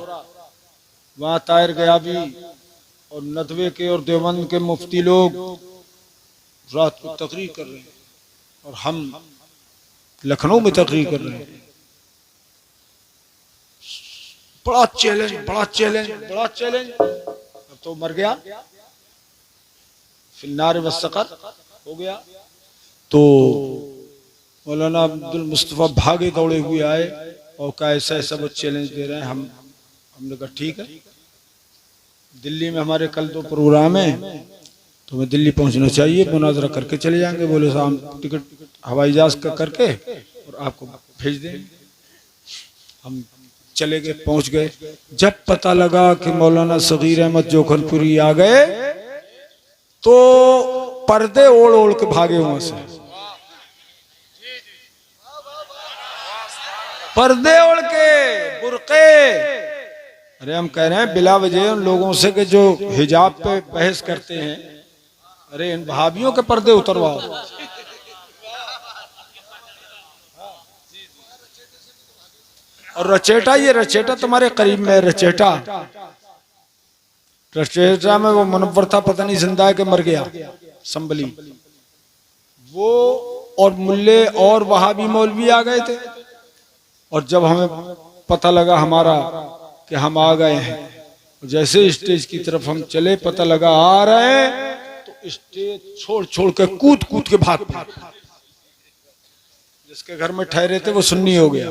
वहां ताहिर गयाबी और नदवे के और देवबंद के मुफ्ती लोग रात को तकरीर कर रहे हैं और हम लखनऊ में तकरीर कर रहे हैं। बड़ा चैलेंज बड़ा चैलेंज बड़ा चैलेंज। अब तो मर गया, फिन्नार वस्सकर हो गया। तो मौलाना अब्दुल मुस्तफा भागे दौड़े हुए आए और कहा ऐसा ऐसा वो चैलेंज दे रहे हैं। हमने कहा ठीक है, दिल्ली में हमारे कल 2 प्रोग्राम है तो हमें दिल्ली पहुंचना चाहिए, मुनाजरा करके चले जाएंगे। बोले साहब टिकट हवाई जहाज का करके और आपको भेज देंगे। हम चले गए, पहुंच गए। जब पता लगा कि मौलाना सगीर अहमद जोखनपुरी आ गए तो पर्दे ओढ़ ओढ़ के भागे वहां से, पर्दे ओढ़ के, बुर्के। अरे हम कह रहे हैं बिला वजह उन लोगों से कि जो हिजाब पे बहस करते हैं, अरे इन भाभियों के पर्दे उतरवाओ। और रचेटा, ये रचेटा तुम्हारे करीब में, रचेटा में वो मुनव्वर था, पता नहीं जिंदा है कि मर गया, संभली वो और मुल्ले और वहाबी मौलवी आ गए थे। और जब हमें पता लगा हमारा कि हम आ गए हैं, जैसे स्टेज की तरफ हम चले, पता लगा आ रहे हैं, तो स्टेज छोड़ छोड़ के कूद कूद के भाग भाग। जिसके घर में ठहरे थे वो सुन्नी हो गया।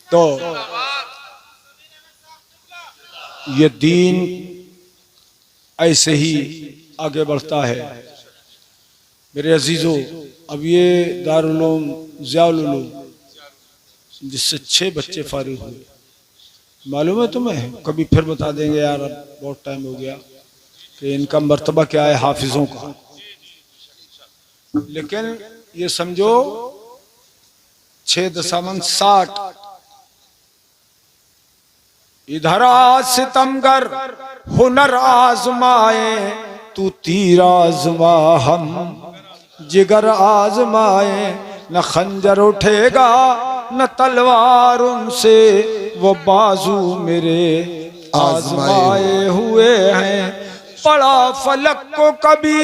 तो ये दीन ऐसे ही आगे बढ़ता है मेरे अजीजों। अब ये दारुल उलूम ज़ियाउल उलूम जिससे 6 बच्चे फारिग हुए, मालूम है तुम्हें? कभी फिर बता देंगे यार, अब बहुत टाइम हो गया, कि इनका मर्तबा क्या है हाफिजों का। लेकिन ये समझो 6.60 इधर आ सितमगर हुनर आजमाए, तू तीर आजमा हम जिगर आजमाए, न खंजर उठेगा न तलवार उनसे, वो बाजू मेरे आजमाए हुए हैं। पड़ा फलक को कभी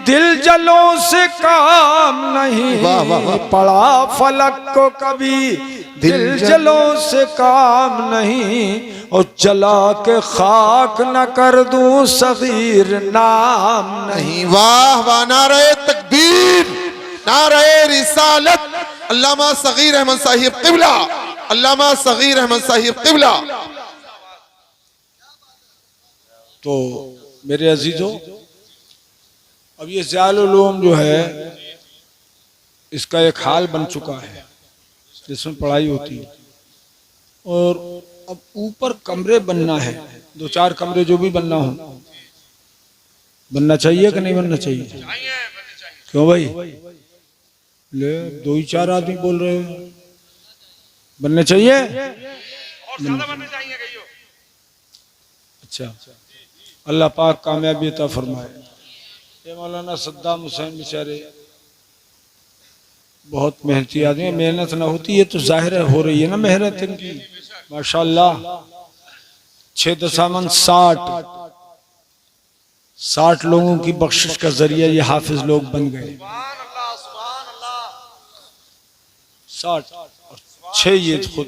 दिल जलों से काम नहीं, वाह, वाह, वाह। पड़ा फलक को कभी दिल जलों से काम नहीं, और जला के खाक न कर दूं सगीर नाम नहीं। वाह वाह, नारे तकबीर, नारे रिसालत। अल्लामा सगीर अहमद साहिब क़िबला, अल्लामा सगीर अहमद साहिब क़िबला। तो मेरे अजीजों, अब ये ज़ियाउल उलूम जो है, इसका एक हाल बन चुका है जिसमें पढ़ाई होती है, और अब ऊपर कमरे बनना है, 2-4 कमरे जो भी बनना हो, बनना चाहिए कि नहीं बनना चाहिए? क्यों भाई? ले 2-4 आदमी बोल रहे हो, बनने चाहिए? अच्छा, अल्लाह पाक कामयाबी अता फरमाए। ये मौलाना सद्दाम हुसैन बेचारे बहुत मेहनती आदमी है, मेहनत ना होती ये तो जाहिर है, हो रही है ना मेहनत इनकी, माशाल्लाह। 6.60 लोगों की बख्शिश का जरिया ये हाफिज लोग बन गए। 60 और 6 ये खुद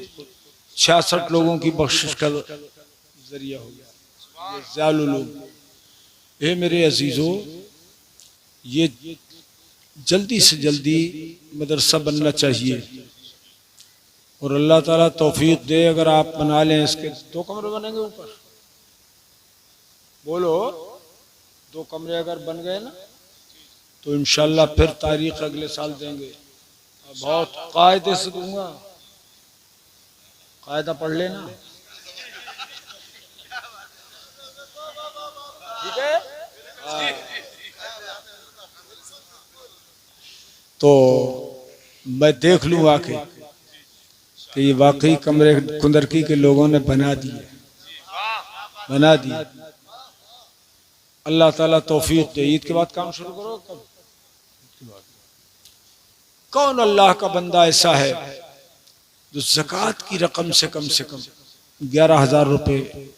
66 लोगों की बख्शिश का जरिया हो गया ये ज़ियाउल उलूम। ए मेरे अजीजों, ये जल्दी से जल्दी मदरसा बनना चाहिए, और अल्लाह ताला तौफीक दे, अगर आप बना लें। इसके 2 कमरे बनेंगे ऊपर, बोलो 2 कमरे अगर बन गए ना, तो इंशाल्लाह फिर तारीख अगले साल देंगे। बहुत कायदे से दूंगा, कायदा पढ़ लेना, ठीक है? तो मैं देख लूँ आके कि ये वाकई कमरे कुंदरकी के लोगों ने बना दिए। अल्लाह ताला तौफीक दे। ईद के बाद काम शुरू करो। कब? कौन अल्लाह का बंदा ऐसा है जो ज़कात की रकम से कम 11,000 रुपए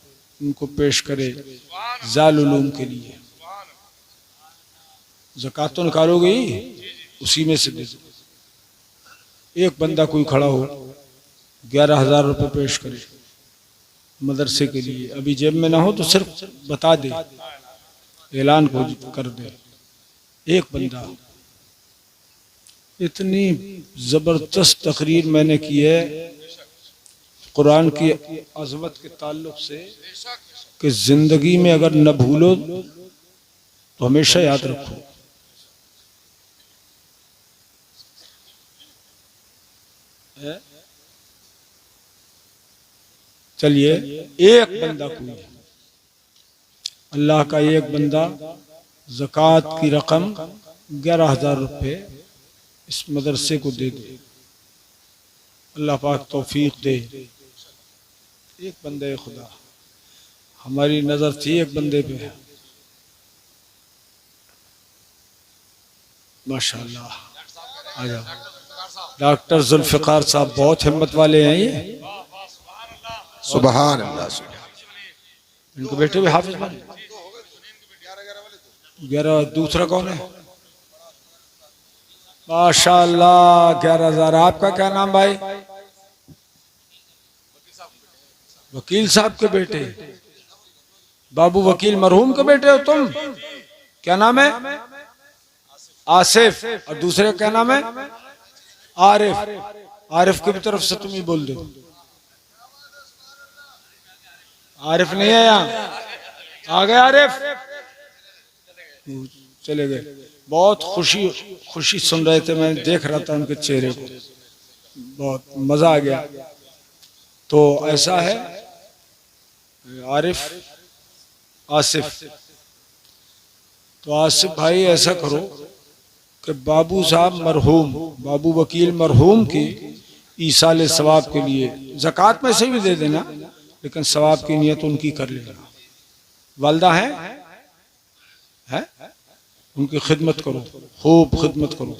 उनको पेश करे ज़ियाउल उलूम के लिए? ज़कात तो निकालोगे ही, उसी में से दे दो। एक बंदा कोई खड़ा हो 11,000 रुपए पेश करे मदरसे के लिए, अभी जेब में ना हो तो सिर्फ बता दे, ऐलान को कर दे। एक बंदा। इतनी जबरदस्त तकरीर मैंने की है कुरान की अजमत के ताल्लुक से कि जिंदगी में अगर न भूलो तो हमेशा याद रखो। चलिए, एक बंदा कोई, अल्लाह का एक बंदा ज़कात की रकम 11,000 रुपये इस मदरसे को दे दे, अल्लाह पाक तौफीक दे। एक बंदे खुदा, हमारी नजर थी एक बंदे पे, माशाल्लाह। आ जाओ। डॉक्टर जुल्फ़िकार साहब बहुत हिम्मत वाले हैं ये, सुबहान अल्लाह। इनको बेटे भी हाफिज बने। 11। दूसरा कौन है? माशाल्लाह 11,000। आपका क्या नाम भाई? वकील साहब के बेटे, बाबू वकील मरहूम के बेटे हो तुम? क्या नाम है? आसिफ। और दूसरे क्या नाम है? आरिफ। आरिफ की तरफ से तुम ही बोल दो। आरिफ नहीं है यहाँ? आ गए आरिफ? चले गए। बहुत खुशी सुन रहे थे, मैं देख रहा था उनके चेहरे को, बहुत मजा आ गया। तो ऐसा है आरिफ आसिफ। तो आसिफ भाई ऐसा करो कि बाबू साहब मरहूम, बाबू वकील मरहूम की ईसाले सवाब के लिए ज़कात में से भी दे देना, लेकिन सवाब की नियत उनकी कर लेना। वालदा है उनकी खिदमत करो, खूब खिदमत करो।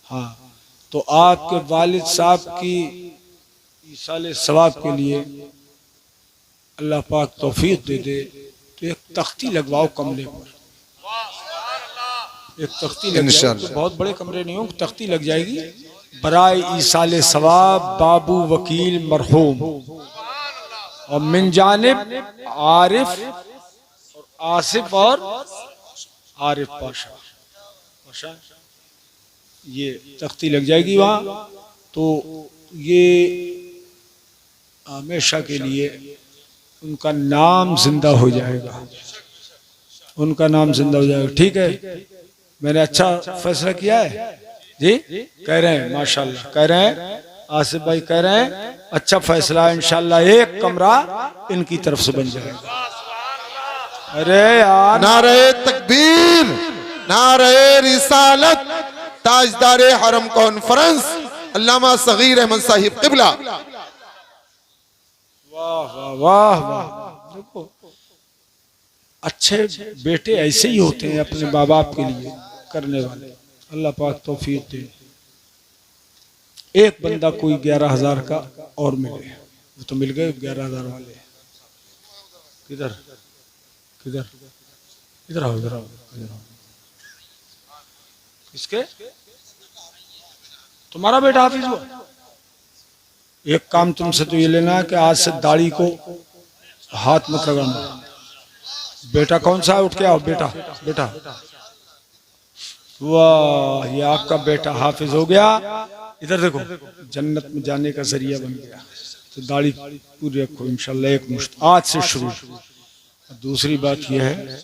हाँ, तो आपके वालिद साहब की ईसाले सवाब के लिए अल्लाह पाक तौफीक दे दे तो एक तख्ती लगवाओ कमरे पर, एक तख्ती लग जाएगी। तो बहुत बड़े कमरे नहीं हो, तख्ती लग जाएगी, बराए ईसाले सवाब बाबू वकील मरहूम, और मिन जानिब आरिफ और आसिफ और आरिफ पाशा, ये तख्ती लग जाएगी वहाँ। तो ये हमेशा के लिए उनका नाम जिंदा हो जाएगा, उनका नाम जिंदा हो जाएगा। ठीक है, मैंने अच्छा फैसला किया है जी, कह रहे हैं माशाल्लाह, कह रहे हैं आसिफ भाई, कह रहे हैं अच्छा फैसला है, इंशाल्लाह एक कमरा इनकी तरफ से बन जाएगा। अरे यार, नारे तकबीर, नारे रिसालत, ताजदारे हरम कॉन्फ्रेंस अल्लामा सगीर अहमद साहिब क़िबला। वाह वाह वाह वाह। देखो, अच्छे बेटे ऐसे ही होते हैं अपने माँ बाप के लिए करने वाले। अल्लाह पाक तौफीक दे। एक बंदा कोई 11,000 का और मिले, वो तो मिल गए 11,000 वाले। किधर किधर इधर आओ, इधर आओ, इधर आओ। किसके? तुम्हारा बेटा हाफिज हुआ? एक काम तुमसे तो ये लेना है कि आज से दाढ़ी को हाथ मत लगाना। बेटा कौन सा है? उठ के आओ बेटा, बेटा। वाह, ये आपका बेटा हाफिज हो गया। इधर देखो, जन्नत में जाने का जरिया बन गया। तो दाढ़ी पूरी रखो इंशाल्लाह, एक मुश्त आज से शुरू। दूसरी बात यह है